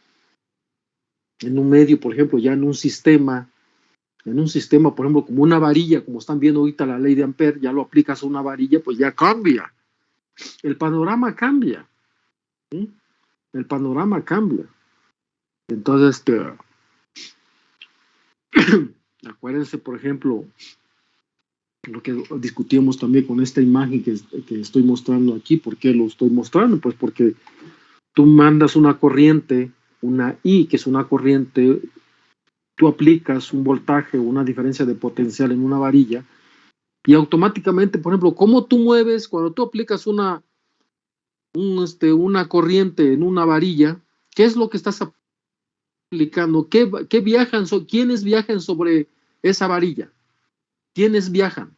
por ejemplo, ya en un sistema, por ejemplo, como una varilla, como están viendo ahorita la ley de Ampere, ya lo aplicas a una varilla, pues ya cambia. El panorama cambia. ¿Sí? El panorama cambia. Entonces, acuérdense, por ejemplo, lo que discutimos también con esta imagen que estoy mostrando aquí. ¿Por qué lo estoy mostrando? Pues porque tú mandas una corriente, una I, que es una corriente, tú aplicas un voltaje o una diferencia de potencial en una varilla, y automáticamente, por ejemplo, ¿cómo tú mueves cuando tú aplicas una corriente en una varilla? ¿Qué es lo que estás aplicando? ¿Qué viajan? ¿Quiénes viajan sobre esa varilla? ¿Quiénes viajan?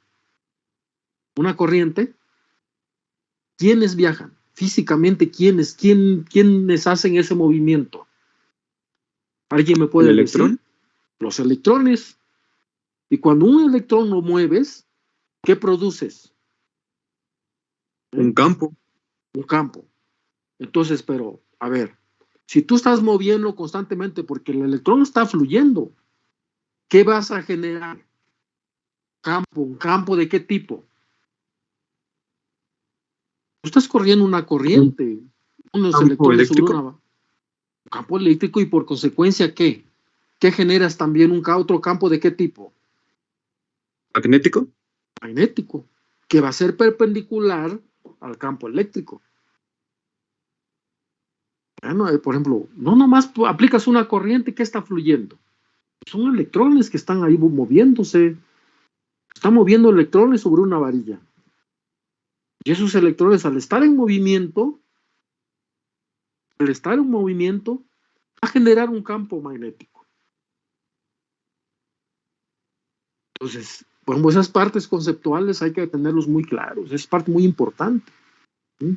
¿Una corriente? ¿Quiénes viajan? Físicamente, ¿quiénes hacen ese movimiento? ¿Alguien me puede ¿El decir? electrón? Los electrones. Y cuando un electrón lo mueves, ¿qué produces? Un campo. Un campo. Entonces, pero, a ver, si tú estás moviendo constantemente porque el electrón está fluyendo, ¿qué vas a generar? Campo. ¿Un campo de qué tipo? Tú estás corriendo una corriente, unos ¿Campo electrones sobre eléctrico? un campo eléctrico, y por consecuencia, ¿qué? ¿Qué generas también? Otro campo de qué tipo? ¿Magnético? Magnético, que va a ser perpendicular al campo eléctrico. Bueno, por ejemplo, no nomás aplicas una corriente que está fluyendo. Son electrones que están ahí moviéndose. Están moviendo electrones sobre una varilla. Y esos electrones, al estar en movimiento, va a generar un campo magnético. Entonces, por ejemplo, esas partes conceptuales hay que tenerlos muy claros. Es parte muy importante. ¿Sí?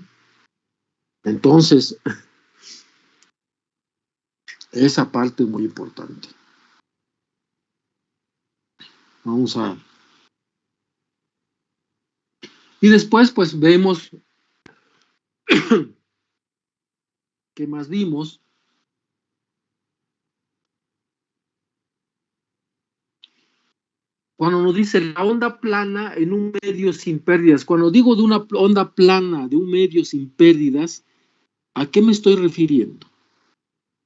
Entonces, esa parte es muy importante. Vamos a... Y después, pues, vemos... ¿Qué más vimos? Cuando nos dice la onda plana en un medio sin pérdidas. Cuando digo de una onda plana, de un medio sin pérdidas, ¿a qué me estoy refiriendo?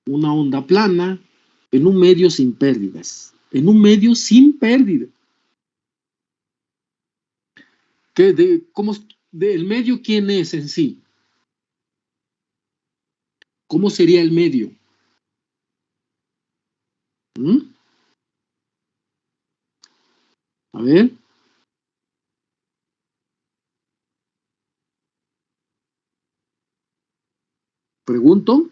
Una onda plana en un medio sin pérdidas. En un medio sin pérdidas. ¿El medio quién es en sí? ¿Cómo sería el medio? ¿Mm? A ver. Pregunto.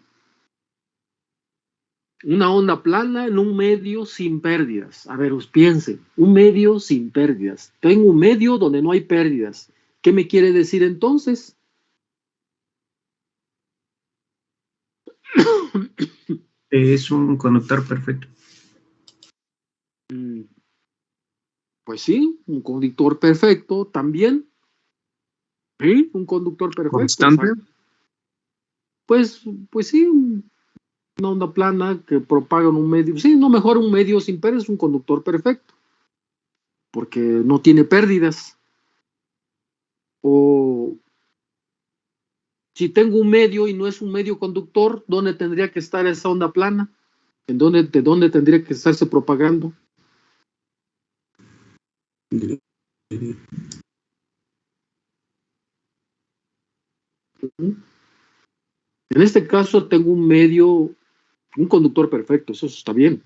Una onda plana en un medio sin pérdidas. A ver, piensen. Un medio sin pérdidas. Tengo un medio donde no hay pérdidas. ¿Qué me quiere decir entonces? Es un conductor perfecto. Pues sí, un conductor perfecto también. ¿Sí? Un conductor perfecto. ¿Constante? Exacto. Pues sí, una onda plana que propaga en un medio. Sí, no, mejor un medio sin pérdidas es un conductor perfecto. Porque no tiene pérdidas. O si tengo un medio y no es un medio conductor, ¿dónde tendría que estar esa onda plana? ¿De dónde tendría que estarse propagando? En este caso tengo un medio, un conductor perfecto, eso está bien,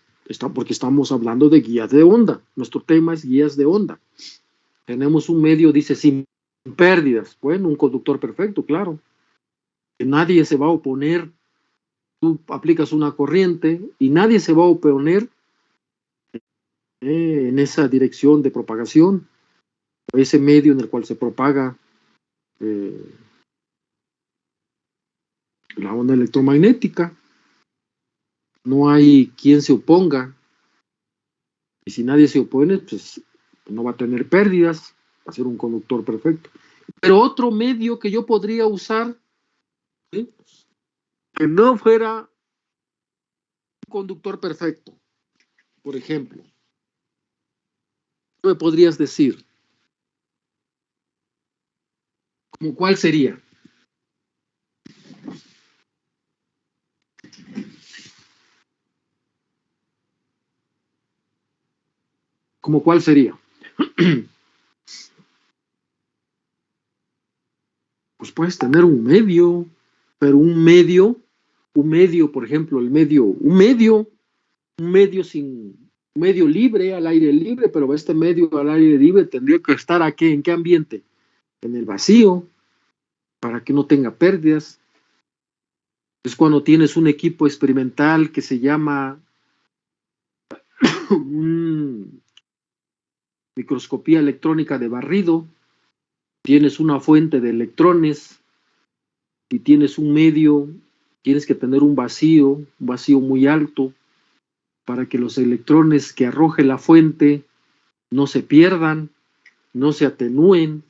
porque estamos hablando de guías de onda. Nuestro tema es guías de onda. Tenemos un medio, dice, sin pérdidas. Bueno, un conductor perfecto, claro. Que nadie se va a oponer. Tú aplicas una corriente y nadie se va a oponer en esa dirección de propagación, ese medio en el cual se propaga la onda electromagnética. No hay quien se oponga. Y si nadie se opone, pues no va a tener pérdidas, va a ser un conductor perfecto. Pero otro medio que yo podría usar, ¿sí? que no fuera un conductor perfecto, por ejemplo, ¿qué me podrías decir? ¿Cómo cuál sería? ¿Cómo cuál sería? Pues puedes tener un medio, pero un medio, por ejemplo, un medio libre, al aire libre, pero este medio al aire libre tendría que estar aquí, ¿en qué ambiente? En el vacío, para que no tenga pérdidas. Es cuando tienes un equipo experimental que se llama microscopía electrónica de barrido, tienes una fuente de electrones y tienes un medio, tienes que tener un vacío muy alto, para que los electrones que arroje la fuente no se pierdan, no se atenúen,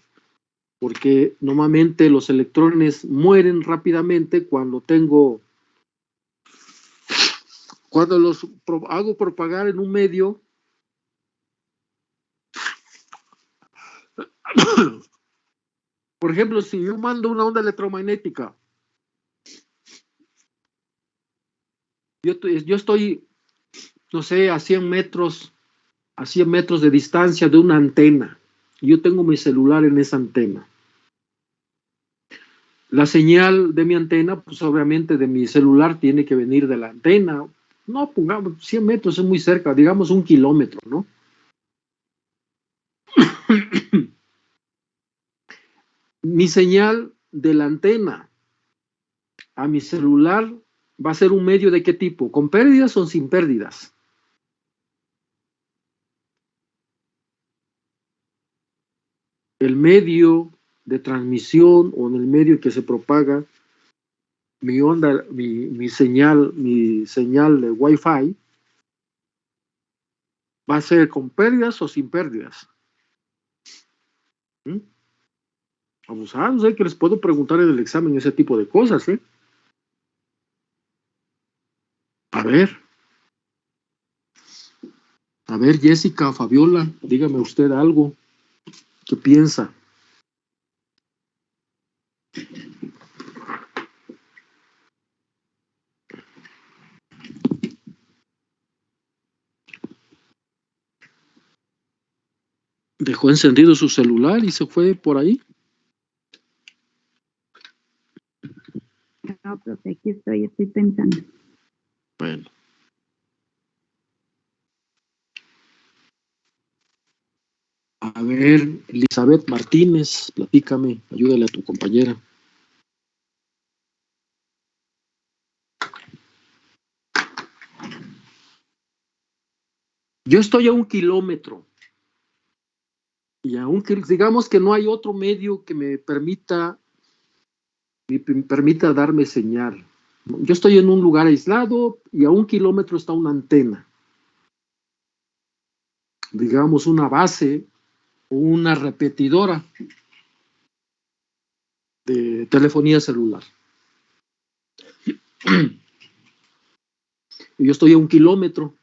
porque normalmente los electrones mueren rápidamente cuando los hago propagar en un medio. Por ejemplo, si yo mando una onda electromagnética, yo estoy, no sé, a 100 metros de distancia de una antena, y yo tengo mi celular en esa antena. La señal de mi antena, pues obviamente de mi celular tiene que venir de la antena. No, pongamos 100 metros, es muy cerca, digamos 1 kilómetro, ¿no? Mi señal de la antena a mi celular va a ser un medio ¿de qué tipo? ¿Con pérdidas o sin pérdidas? El medio de transmisión o en el medio que se propaga mi onda, mi señal de Wi-Fi va a ser con pérdidas o sin pérdidas. Abusados, que les puedo preguntar en el examen ese tipo de cosas, ¿eh? A ver, Jessica, Fabiola, dígame usted algo. ¿Qué piensa? Dejó encendido su celular y se fue por ahí. No, profe, aquí estoy pensando. Bueno. A ver, Elizabeth Martínez, platícame, ayúdale a tu compañera. Yo estoy a 1 kilómetro. Y aunque digamos que no hay otro medio que me permita darme señal. Yo estoy en un lugar aislado y a 1 kilómetro está una antena. Digamos una base o una repetidora de telefonía celular. Y yo estoy a 1 kilómetro.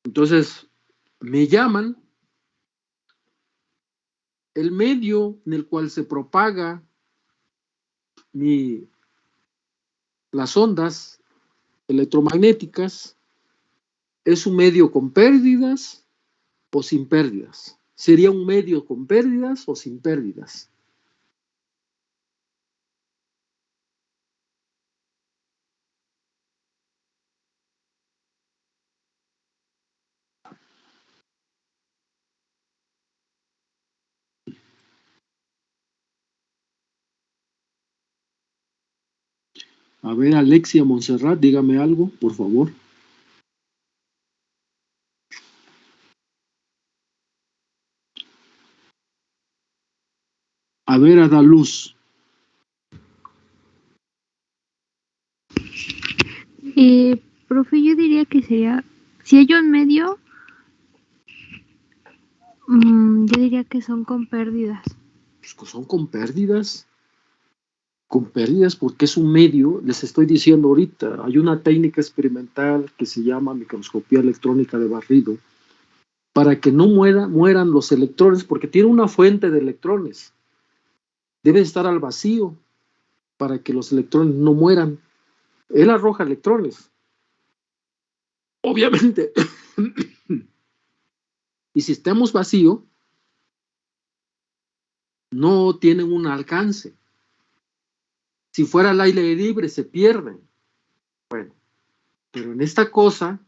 Entonces, me llaman. El medio en el cual se propaga las ondas electromagnéticas es un medio con pérdidas o sin pérdidas. ¿Sería un medio con pérdidas o sin pérdidas? A ver, Alexia Montserrat, dígame algo, por favor. A ver, Adaluz. Profe, yo diría que sería, si hay un medio, yo diría que son con pérdidas. Pues que son con pérdidas porque es un medio, les estoy diciendo ahorita, hay una técnica experimental que se llama microscopía electrónica de barrido, para que no mueran los electrones, porque tiene una fuente de electrones. Debe estar al vacío para que los electrones no mueran. Él arroja electrones. Obviamente. Y si estamos vacío, no tienen un alcance. Si fuera al aire libre, se pierden. Bueno, pero en esta cosa,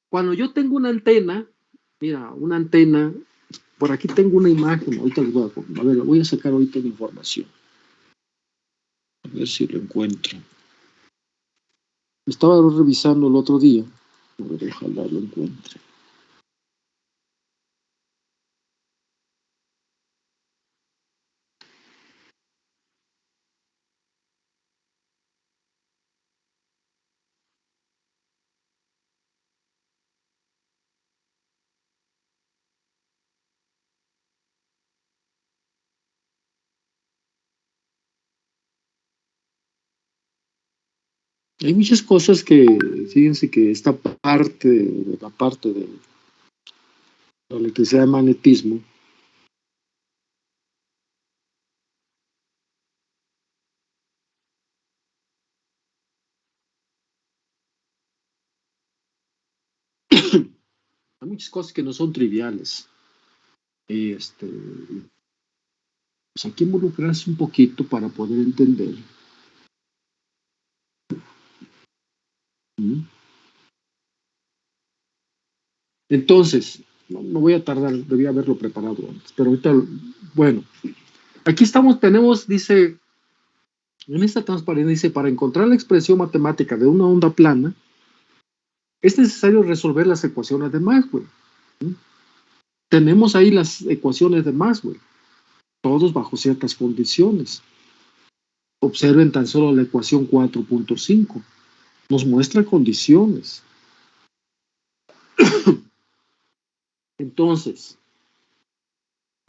cuando yo tengo una antena, mira, una antena, por aquí tengo una imagen, ahorita les voy a ver, voy a sacar ahorita la información. A ver si lo encuentro. Estaba revisando el otro día. A ver, ojalá lo encuentre. Hay muchas cosas que, fíjense que esta parte de la electricidad de magnetismo, hay muchas cosas que no son triviales. Pues hay que involucrarse un poquito para poder entender. Entonces, no voy a tardar, debía haberlo preparado antes, pero ahorita, bueno, aquí tenemos, dice, en esta transparencia dice, para encontrar la expresión matemática de una onda plana, es necesario resolver las ecuaciones de Maxwell. Tenemos ahí las ecuaciones de Maxwell, todos bajo ciertas condiciones. Observen tan solo la ecuación 4.5, nos muestra condiciones. Entonces,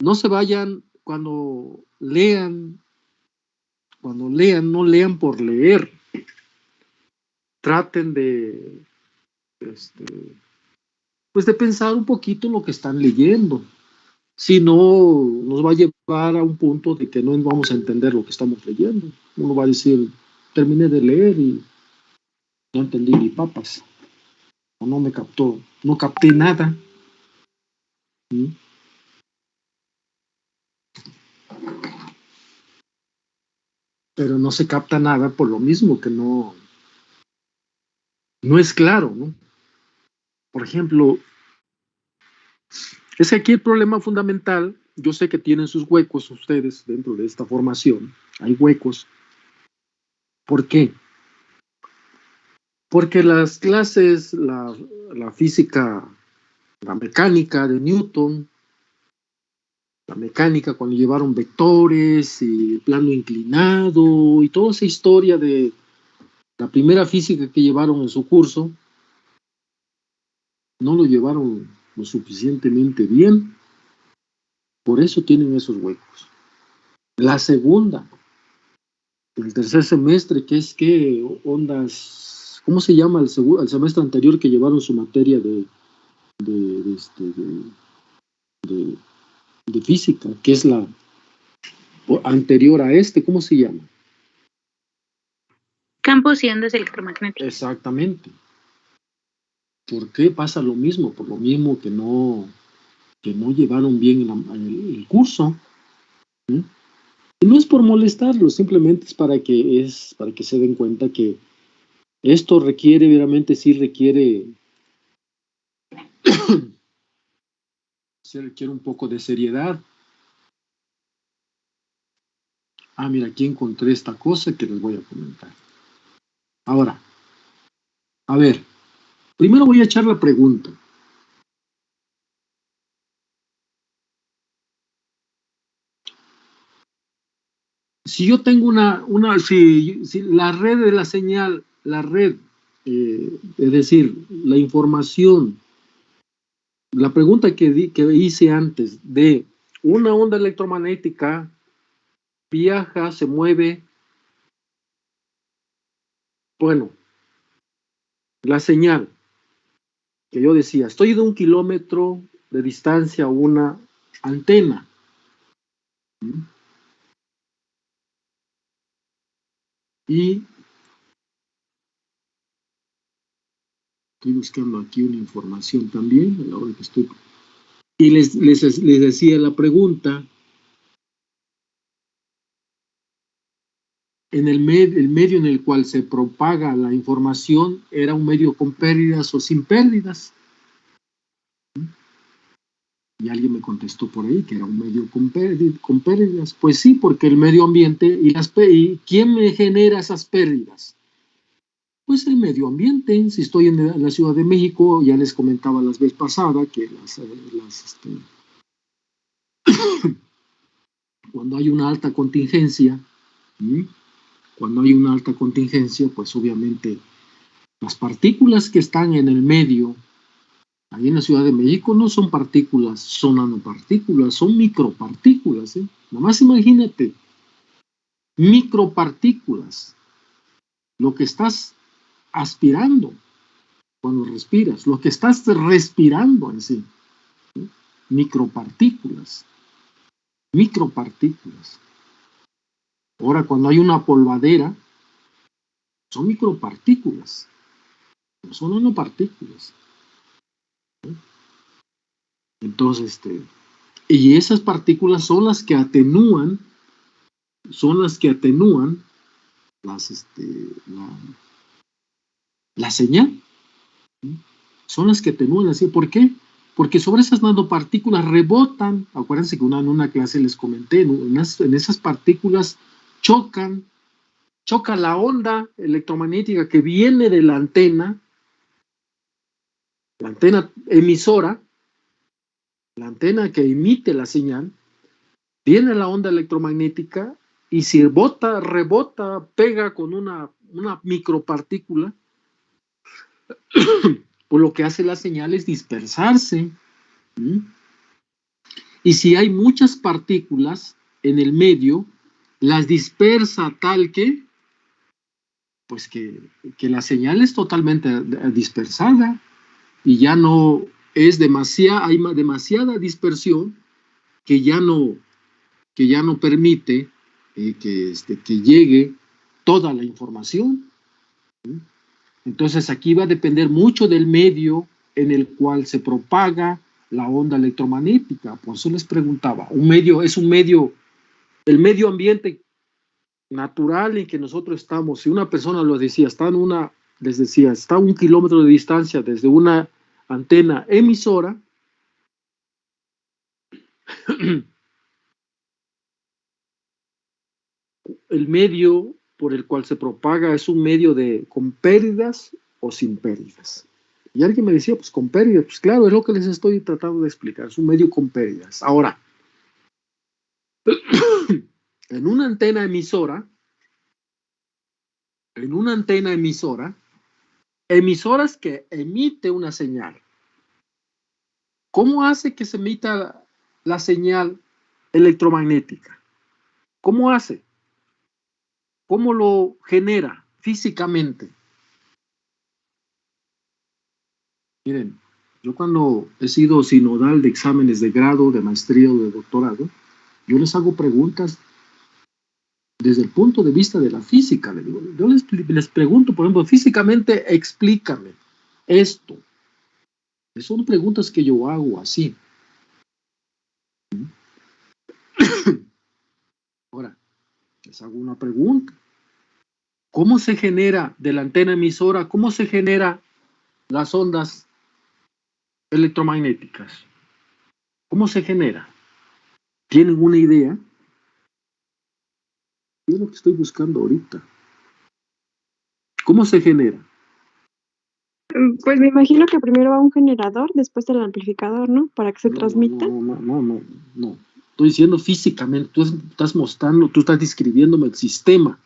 no se vayan cuando lean, no lean por leer. Traten de, pues de pensar un poquito lo que están leyendo. Si no, nos va a llevar a un punto de que no vamos a entender lo que estamos leyendo. Uno va a decir, terminé de leer y no entendí ni papas. O no me captó, no capté nada. ¿Mm? Pero no se capta nada por lo mismo que no es claro, ¿no? Por ejemplo, es que aquí el problema fundamental, yo sé que tienen sus huecos ustedes dentro de esta formación, hay huecos. ¿Por qué? Porque las clases, la física, la mecánica de Newton, la mecánica cuando llevaron vectores y plano inclinado y toda esa historia de la primera física que llevaron en su curso, no lo llevaron lo suficientemente bien, por eso tienen esos huecos. La segunda, el tercer semestre, que es que ondas, ¿cómo se llama el semestre anterior que llevaron su materia de física, que es la anterior a ¿cómo se llama? Campos y ondas electromagnéticas. Exactamente. ¿Por qué pasa lo mismo? Por lo mismo que no llevaron bien el curso. ¿Sí? Y no es por molestarlos, simplemente es para que se den cuenta que esto requiere, verdaderamente sí requiere un poco de seriedad. Ah, mira, aquí encontré esta cosa que les voy a comentar. Ahora, a ver, primero voy a echar la pregunta. Si yo tengo si la red de la señal, es decir, la información, la pregunta que hice antes de una onda electromagnética viaja, se mueve. Bueno, la señal que yo decía, estoy de 1 kilómetro de distancia a una antena. Y estoy buscando aquí una información también, a la hora que estoy. Y les decía la pregunta, en el medio en el cual se propaga la información, ¿era un medio con pérdidas o sin pérdidas? Y alguien me contestó por ahí que era un medio con pérdidas. Pues sí, porque el medio ambiente y ¿quién me genera esas pérdidas? Pues el medio ambiente. Si estoy en la Ciudad de México, ya les comentaba la vez pasada que cuando hay una alta contingencia, pues obviamente las partículas que están en el medio, ahí en la Ciudad de México, no son partículas, son nanopartículas, son micropartículas. Nomás imagínate, micropartículas, lo que estás aspirando cuando respiras, lo que estás respirando en sí, micropartículas. Ahora, cuando hay una polvadera, son micropartículas, no son nanopartículas. Entonces, y esas partículas son las que atenúan, la señal. Son las que atenúan la señal. ¿Por qué? Porque sobre esas nanopartículas rebotan. Acuérdense que en una clase les comenté, en esas partículas choca la onda electromagnética que viene de la antena emisora, la antena que emite la señal, viene la onda electromagnética y si rebota, pega con una micropartícula, pues lo que hace la señal es dispersarse. Y si hay muchas partículas en el medio, las dispersa tal que, pues que la señal es totalmente dispersada y ya no es hay demasiada dispersión que ya no permite que llegue toda la información. Entonces aquí va a depender mucho del medio en el cual se propaga la onda electromagnética. Por eso les preguntaba, el medio ambiente natural en que nosotros estamos, si una persona está a 1 kilómetro de distancia desde una antena emisora, el medio por el cual se propaga es un medio con pérdidas o sin pérdidas. Y alguien me decía, pues con pérdidas, pues claro, es lo que les estoy tratando de explicar, es un medio con pérdidas. Ahora, en una antena emisora, emisoras que emite una señal. ¿Cómo hace que se emita la señal electromagnética? ¿Cómo hace? ¿Cómo lo genera físicamente? Miren, yo cuando he sido sinodal de exámenes de grado, de maestría o de doctorado, yo les hago preguntas desde el punto de vista de la física. Yo les pregunto, por ejemplo, físicamente explícame esto. Son preguntas que yo hago así. Ahora, les hago una pregunta. ¿Cómo se genera de la antena emisora? ¿Cómo se generan las ondas electromagnéticas? ¿Cómo se genera? ¿Tienen una idea? Es lo que estoy buscando ahorita. ¿Cómo se genera? Pues me imagino que primero va un generador, después el amplificador, ¿no? Para que se transmita. No. Estoy diciendo físicamente, tú estás describiéndome el sistema.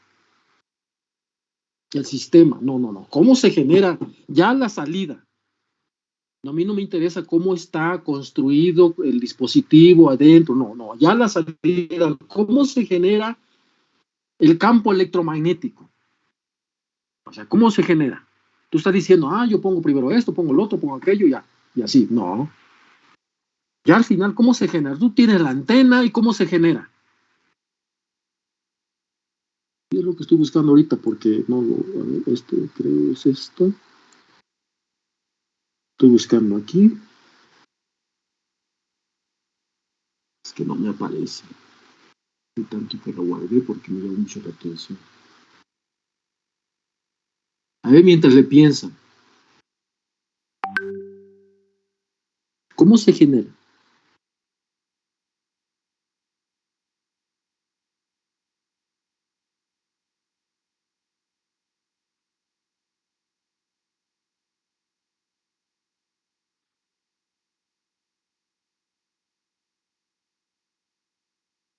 No. ¿Cómo se genera ya la salida? A mí no me interesa cómo está construido el dispositivo adentro, no, ya la salida, cómo se genera el campo electromagnético. O sea, ¿cómo se genera? Tú estás diciendo, yo pongo primero esto, pongo el otro, pongo aquello, ya, y así. No. Ya al final, ¿cómo se genera? Tú tienes la antena y cómo se genera. Y es lo que estoy buscando ahorita, porque no lo. A ver, esto creo es esto. Estoy buscando aquí. Es que no me aparece. Y tanto que lo guardé porque me llama mucho la atención. A ver, mientras le piensan, ¿cómo se genera?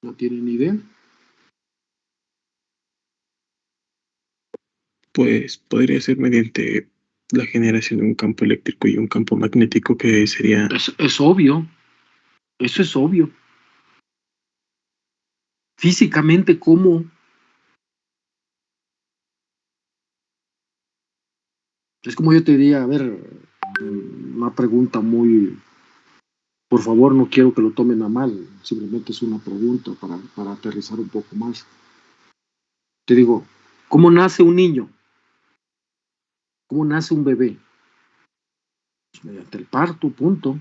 ¿No tienen ni idea? Pues podría ser mediante la generación de un campo eléctrico y un campo magnético que sería... Es obvio. Eso es obvio. Físicamente, ¿cómo? Es como yo te diría, a ver, una pregunta muy... Por favor, no quiero que lo tomen a mal, simplemente es una pregunta para aterrizar un poco más. Te digo, ¿cómo nace un niño? ¿Cómo nace un bebé? Pues mediante el parto, punto.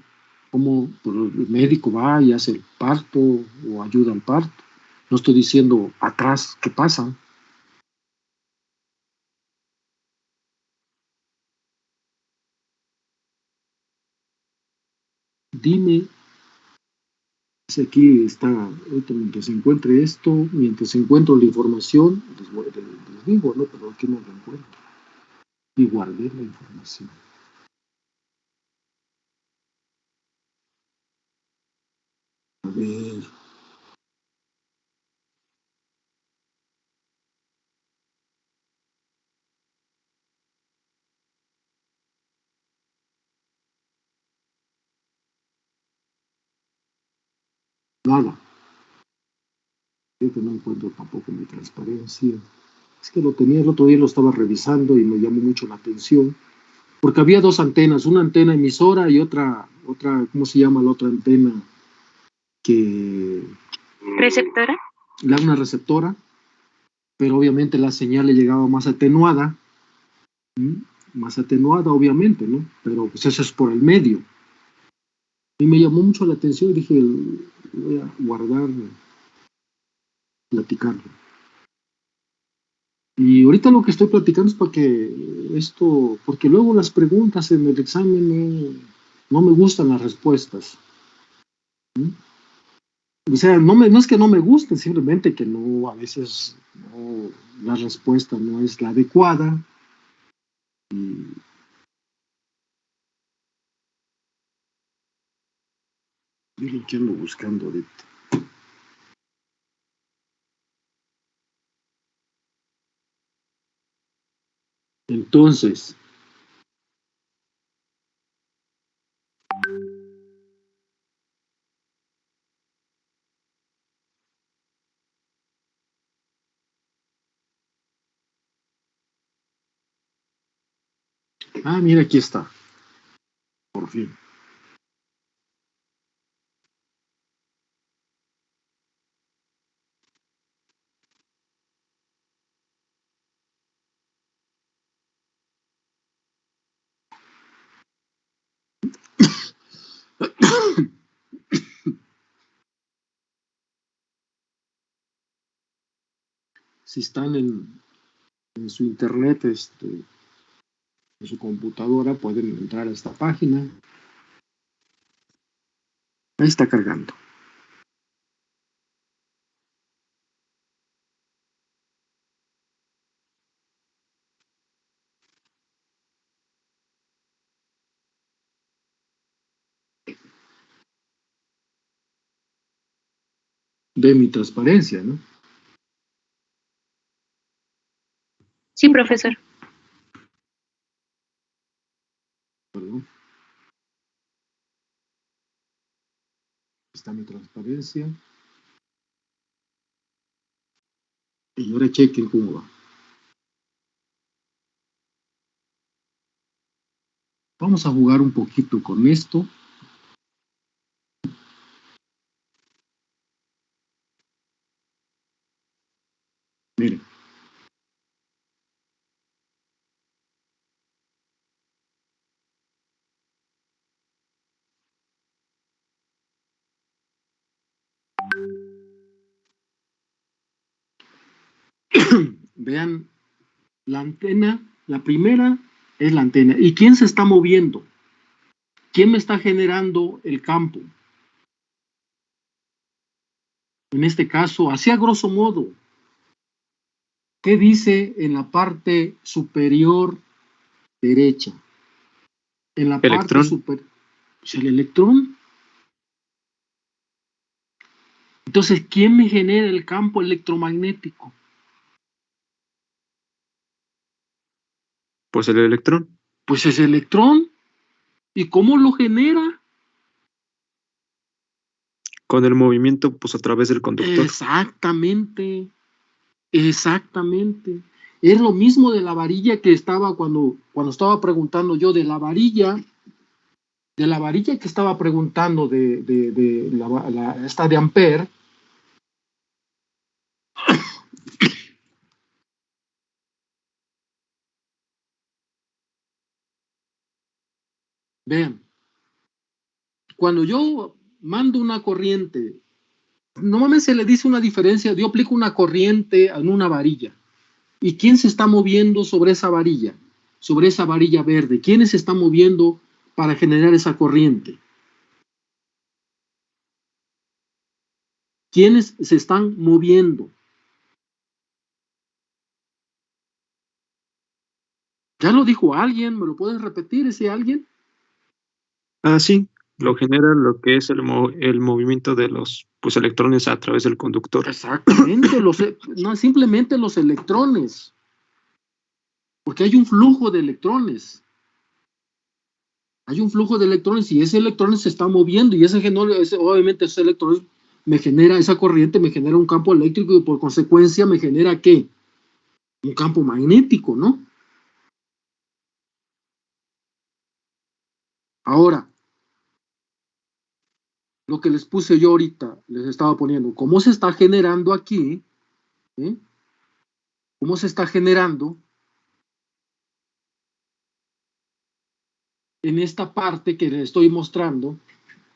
¿Cómo pues, el médico va y hace el parto o ayuda al parto? No estoy diciendo atrás qué pasa. Dime si aquí está, ahorita mientras encuentre esto, mientras encuentro la información, les digo, ¿no? Pero aquí no lo encuentro. Y guardé la información. A ver. Nada. Creo que no encuentro tampoco mi transparencia. Es que lo tenía el otro día, lo estaba revisando y me llamó mucho la atención. Porque había dos antenas, una antena emisora y otra, ¿cómo se llama la otra antena? Que ¿Receptora? una receptora, pero obviamente la señal le llegaba más atenuada, ¿m? Más atenuada obviamente, ¿no? Pero pues eso es por el medio. Y me llamó mucho la atención y dije, voy a guardar, platicarlo. Y ahorita lo que estoy platicando es para que esto, porque luego las preguntas en el examen no me gustan las respuestas. ¿M? O sea, no es que no me gusten, simplemente que no, a veces no, la respuesta no es la adecuada. Y miren qué ando buscando ahorita. Entonces, mira, aquí está, por fin. Si están en su internet, en su computadora, pueden entrar a esta página. Ahí está cargando. De mi transparencia, ¿no? Sí, profesor. Perdón. está mi transparencia. Y ahora chequen cómo va. Vamos a jugar un poquito con esto. Miren. Vean, la antena, la primera es la antena. ¿Y quién se está moviendo? ¿Quién me está generando el campo? En este caso, así a grosso modo, ¿qué dice en la parte superior derecha? En la parte superior, pues el electrón. Entonces, ¿quién me genera el campo electromagnético? Pues el electrón. Pues es el electrón. ¿Y cómo lo genera? Con el movimiento, pues a través del conductor. Exactamente. Exactamente. Es lo mismo de la varilla que estaba cuando estaba preguntando yo de la varilla que estaba preguntando de esta de Ampère. Vean, cuando yo mando una corriente, normalmente se le dice una diferencia, yo aplico una corriente en una varilla. ¿Y quién se está moviendo sobre esa varilla? Sobre esa varilla verde. ¿Quiénes se están moviendo para generar esa corriente? ¿Quiénes se están moviendo? Ya lo dijo alguien, ¿me lo puedes repetir ese alguien? Ah, sí, lo genera lo que es el movimiento de los electrones a través del conductor. Exactamente, no, simplemente los electrones. Porque hay un flujo de electrones. Hay un flujo de electrones y ese electrón se está moviendo y obviamente ese electrón esa corriente me genera un campo eléctrico y por consecuencia me genera ¿qué? Un campo magnético, ¿no? Ahora, lo que les puse yo ahorita, les estaba poniendo, ¿cómo se está generando aquí? ¿Cómo se está generando en esta parte que les estoy mostrando?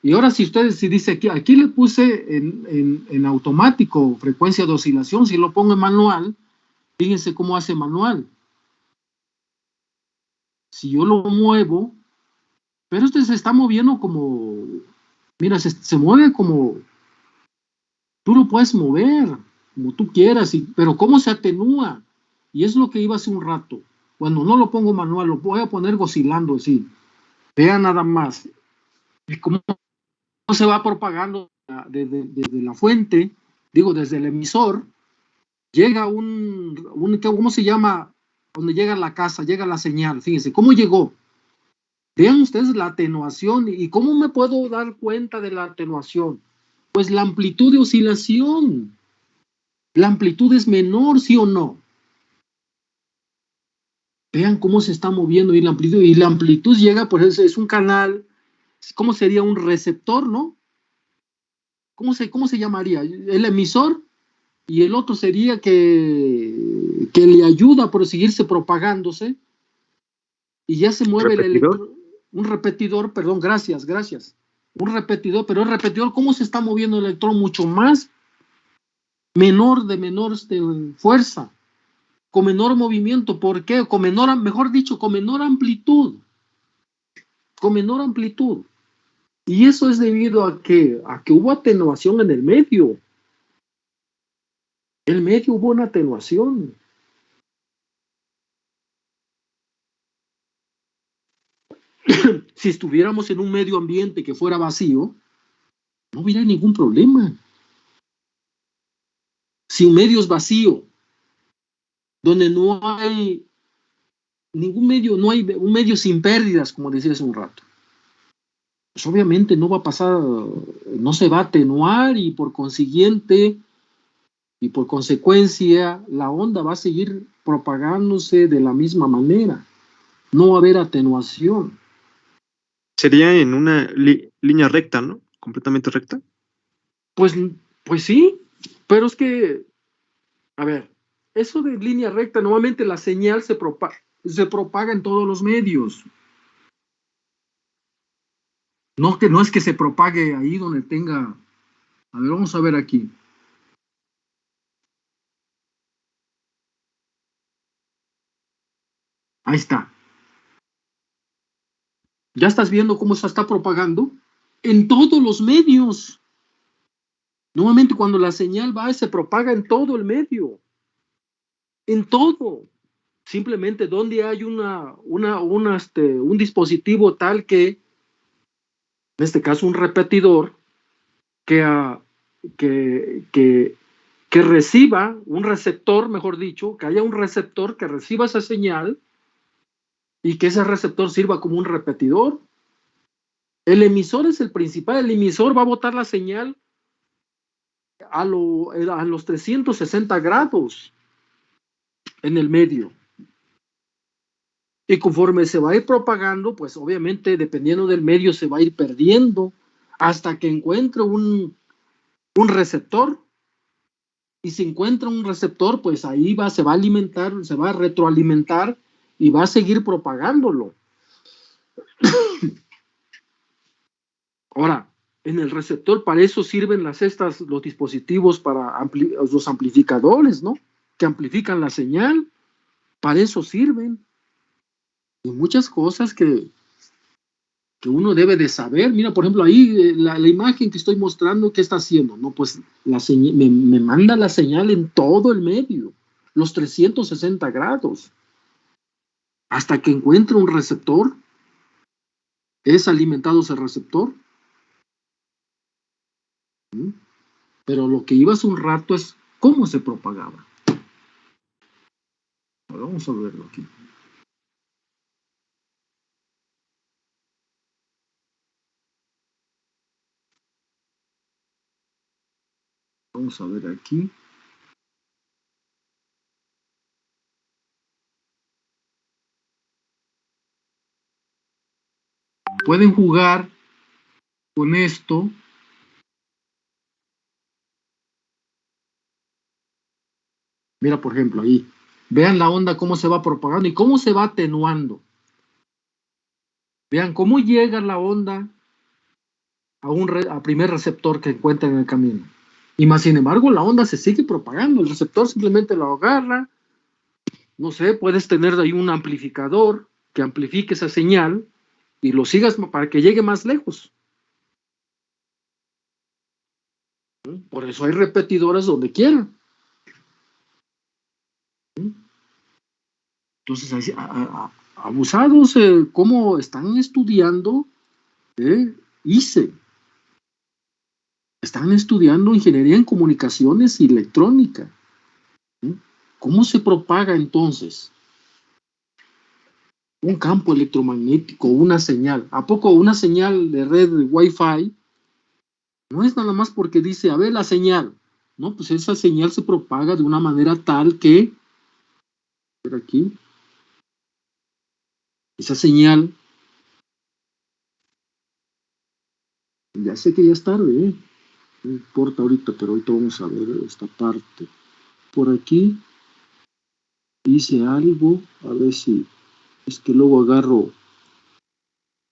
Y ahora si dice aquí le puse en automático frecuencia de oscilación, si lo pongo en manual, fíjense cómo hace manual. Si yo lo muevo, pero se está moviendo como, mira, se mueve como, tú lo puedes mover, como tú quieras, pero cómo se atenúa. Y es lo que iba hace un rato. Cuando no lo pongo manual, lo voy a poner oscilando así. Vean nada más. Y cómo se va propagando desde la fuente, desde el emisor, llega ¿cómo se llama? Donde llega la casa, llega la señal. Fíjense, ¿cómo llegó? Vean ustedes la atenuación. ¿Y cómo me puedo dar cuenta de la atenuación? Pues la amplitud de oscilación. La amplitud es menor, ¿sí o no? Vean cómo se está moviendo y la amplitud llega, por eso es un canal, ¿cómo sería un receptor, no? ¿Cómo se llamaría? El emisor y el otro sería que le ayuda por seguirse propagándose y ya se mueve el electrón. Un repetidor, perdón, gracias. Un repetidor, pero el repetidor, ¿cómo se está moviendo el electrón? Mucho más menor fuerza, con menor movimiento. ¿Por qué? Con menor amplitud. Con menor amplitud. Y eso es debido a que hubo atenuación en el medio. El medio hubo una atenuación. Si estuviéramos en un medio ambiente que fuera vacío, no hubiera ningún problema. Si un medio es vacío, donde no hay ningún medio, no hay un medio sin pérdidas, como decía hace un rato. pues obviamente no va a pasar, no se va a atenuar y por consiguiente y por consecuencia la onda va a seguir propagándose de la misma manera. No va a haber atenuación. Sería en una línea recta, ¿no? Completamente recta. Pues sí, pero es que, a ver, eso de línea recta, normalmente la señal se propaga en todos los medios. No es que se propague ahí donde tenga. A ver, vamos a ver aquí. Ahí está. ¿Ya estás viendo cómo se está propagando? En todos los medios. Nuevamente, cuando la señal va, se propaga en todo el medio. En todo. Simplemente donde hay un dispositivo tal que, en este caso, un repetidor, que reciba un receptor, mejor dicho, que haya un receptor que reciba esa señal y que ese receptor sirva como un repetidor. El emisor es el principal, el emisor va a botar la señal a los 360 grados en el medio. Y conforme se va a ir propagando, pues obviamente dependiendo del medio se va a ir perdiendo hasta que encuentre un receptor. Y si encuentra un receptor, pues ahí se va a alimentar, se va a retroalimentar y va a seguir propagándolo. Ahora, en el receptor, para eso sirven los dispositivos para los amplificadores, ¿no? Que amplifican la señal, para eso sirven. Y muchas cosas que uno debe de saber. Mira, por ejemplo, ahí la imagen que estoy mostrando, ¿qué está haciendo? No, pues me manda la señal en todo el medio, los 360 grados. Hasta que encuentre un receptor, es alimentado ese receptor. Pero lo que iba hace un rato es cómo se propagaba. Ahora vamos a verlo aquí. Vamos a ver aquí. Pueden jugar con esto. Mira, por ejemplo, ahí. Vean la onda, cómo se va propagando y cómo se va atenuando. Vean cómo llega la onda a primer receptor que encuentra en el camino. Y más sin embargo, la onda se sigue propagando. El receptor simplemente lo agarra. No sé, puedes tener ahí un amplificador que amplifique esa señal y lo sigas para que llegue más lejos. Por eso hay repetidores donde quiera. Entonces, abusados, ¿cómo están estudiando ICE? Están estudiando ingeniería en comunicaciones y electrónica. ¿Cómo se propaga entonces un campo electromagnético, una señal? ¿A poco una señal de red de Wi-Fi no es nada más porque dice, a ver la señal? No, pues esa señal se propaga de una manera tal que, a ver aquí, esa señal, ya sé que ya es tarde, no importa ahorita, pero ahorita vamos a ver esta parte. Por aquí hice algo, a ver si es que luego agarro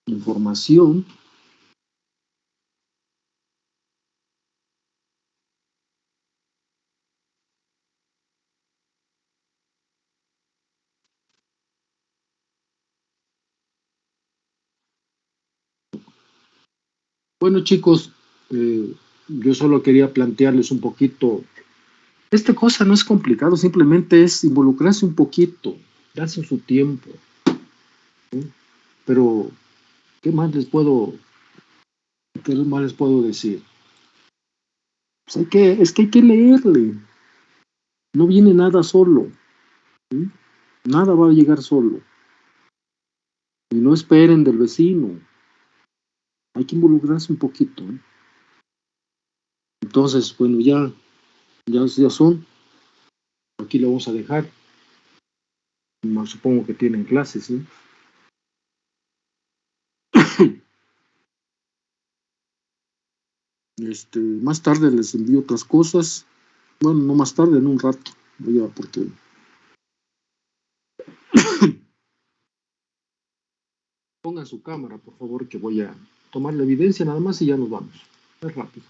información. Bueno, chicos, yo solo quería plantearles un poquito. Esta cosa no es complicado, simplemente es involucrarse un poquito, darse su tiempo. Pero, ¿qué más les puedo decir? Pues es que hay que leerle. No viene nada solo. Nada va a llegar solo. Y no esperen del vecino. Hay que involucrarse un poquito, ¿eh? Entonces, bueno, ya son. Aquí lo vamos a dejar. Supongo que tienen clases, ¿sí? Más tarde les envío otras cosas. Bueno, no más tarde, en un rato. Voy a, porque pongan su cámara, por favor, que voy a tomar la evidencia nada más y ya nos vamos. Es rápido.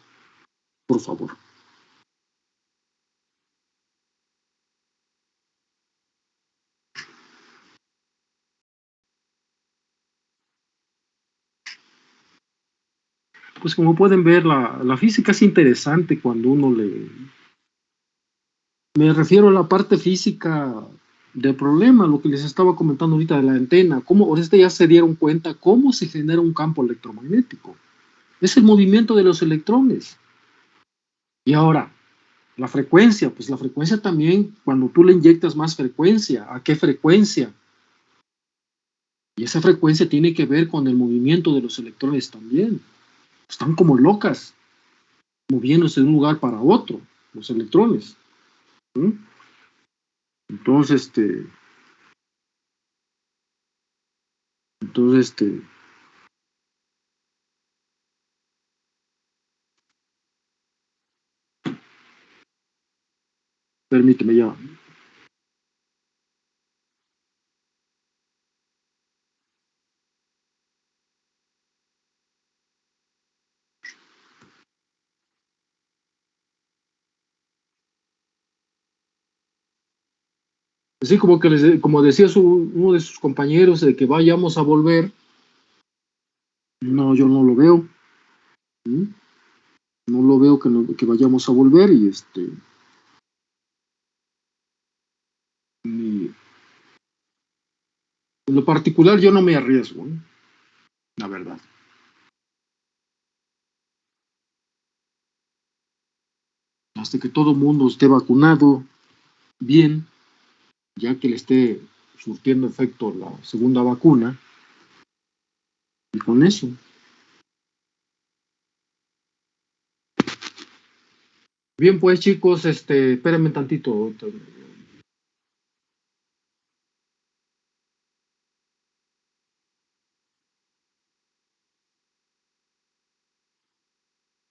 Por favor. Pues como pueden ver, la física es interesante cuando uno le... Me refiero a la parte física del problema, lo que les estaba comentando ahorita de la antena. Ahorita ya se dieron cuenta cómo se genera un campo electromagnético. Es el movimiento de los electrones. Y ahora, la frecuencia, pues la frecuencia también, cuando tú le inyectas más frecuencia, ¿a qué frecuencia? Y esa frecuencia tiene que ver con el movimiento de los electrones también. Están como locas, moviéndose de un lugar para otro, los electrones. ¿Sí? Entonces, permíteme ya. Así como que como decía uno de sus compañeros de que vayamos a volver, no, yo no lo veo. ¿Sí? No lo veo que vayamos a volver y en lo particular yo no me arriesgo, ¿eh? La verdad. Hasta que todo el mundo esté vacunado bien, ya que le esté surtiendo efecto la segunda vacuna, y con eso. Bien, pues chicos, espérenme tantito.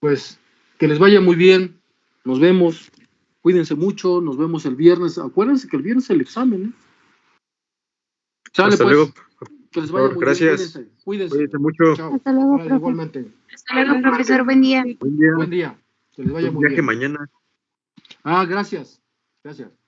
Pues que les vaya muy bien. Nos vemos. Cuídense mucho. Nos vemos el viernes. Acuérdense que el viernes es el examen, ¿eh? Sale, Hasta pues. luego. Que les vaya muy Gracias. bien. Cuídense. mucho. Chao. Hasta luego, Órale, profe. igualmente. Hasta luego, profesor. Buen día. Buen día. Buen día. Que les vaya Buen muy viaje bien. mañana. Ah, gracias. Gracias.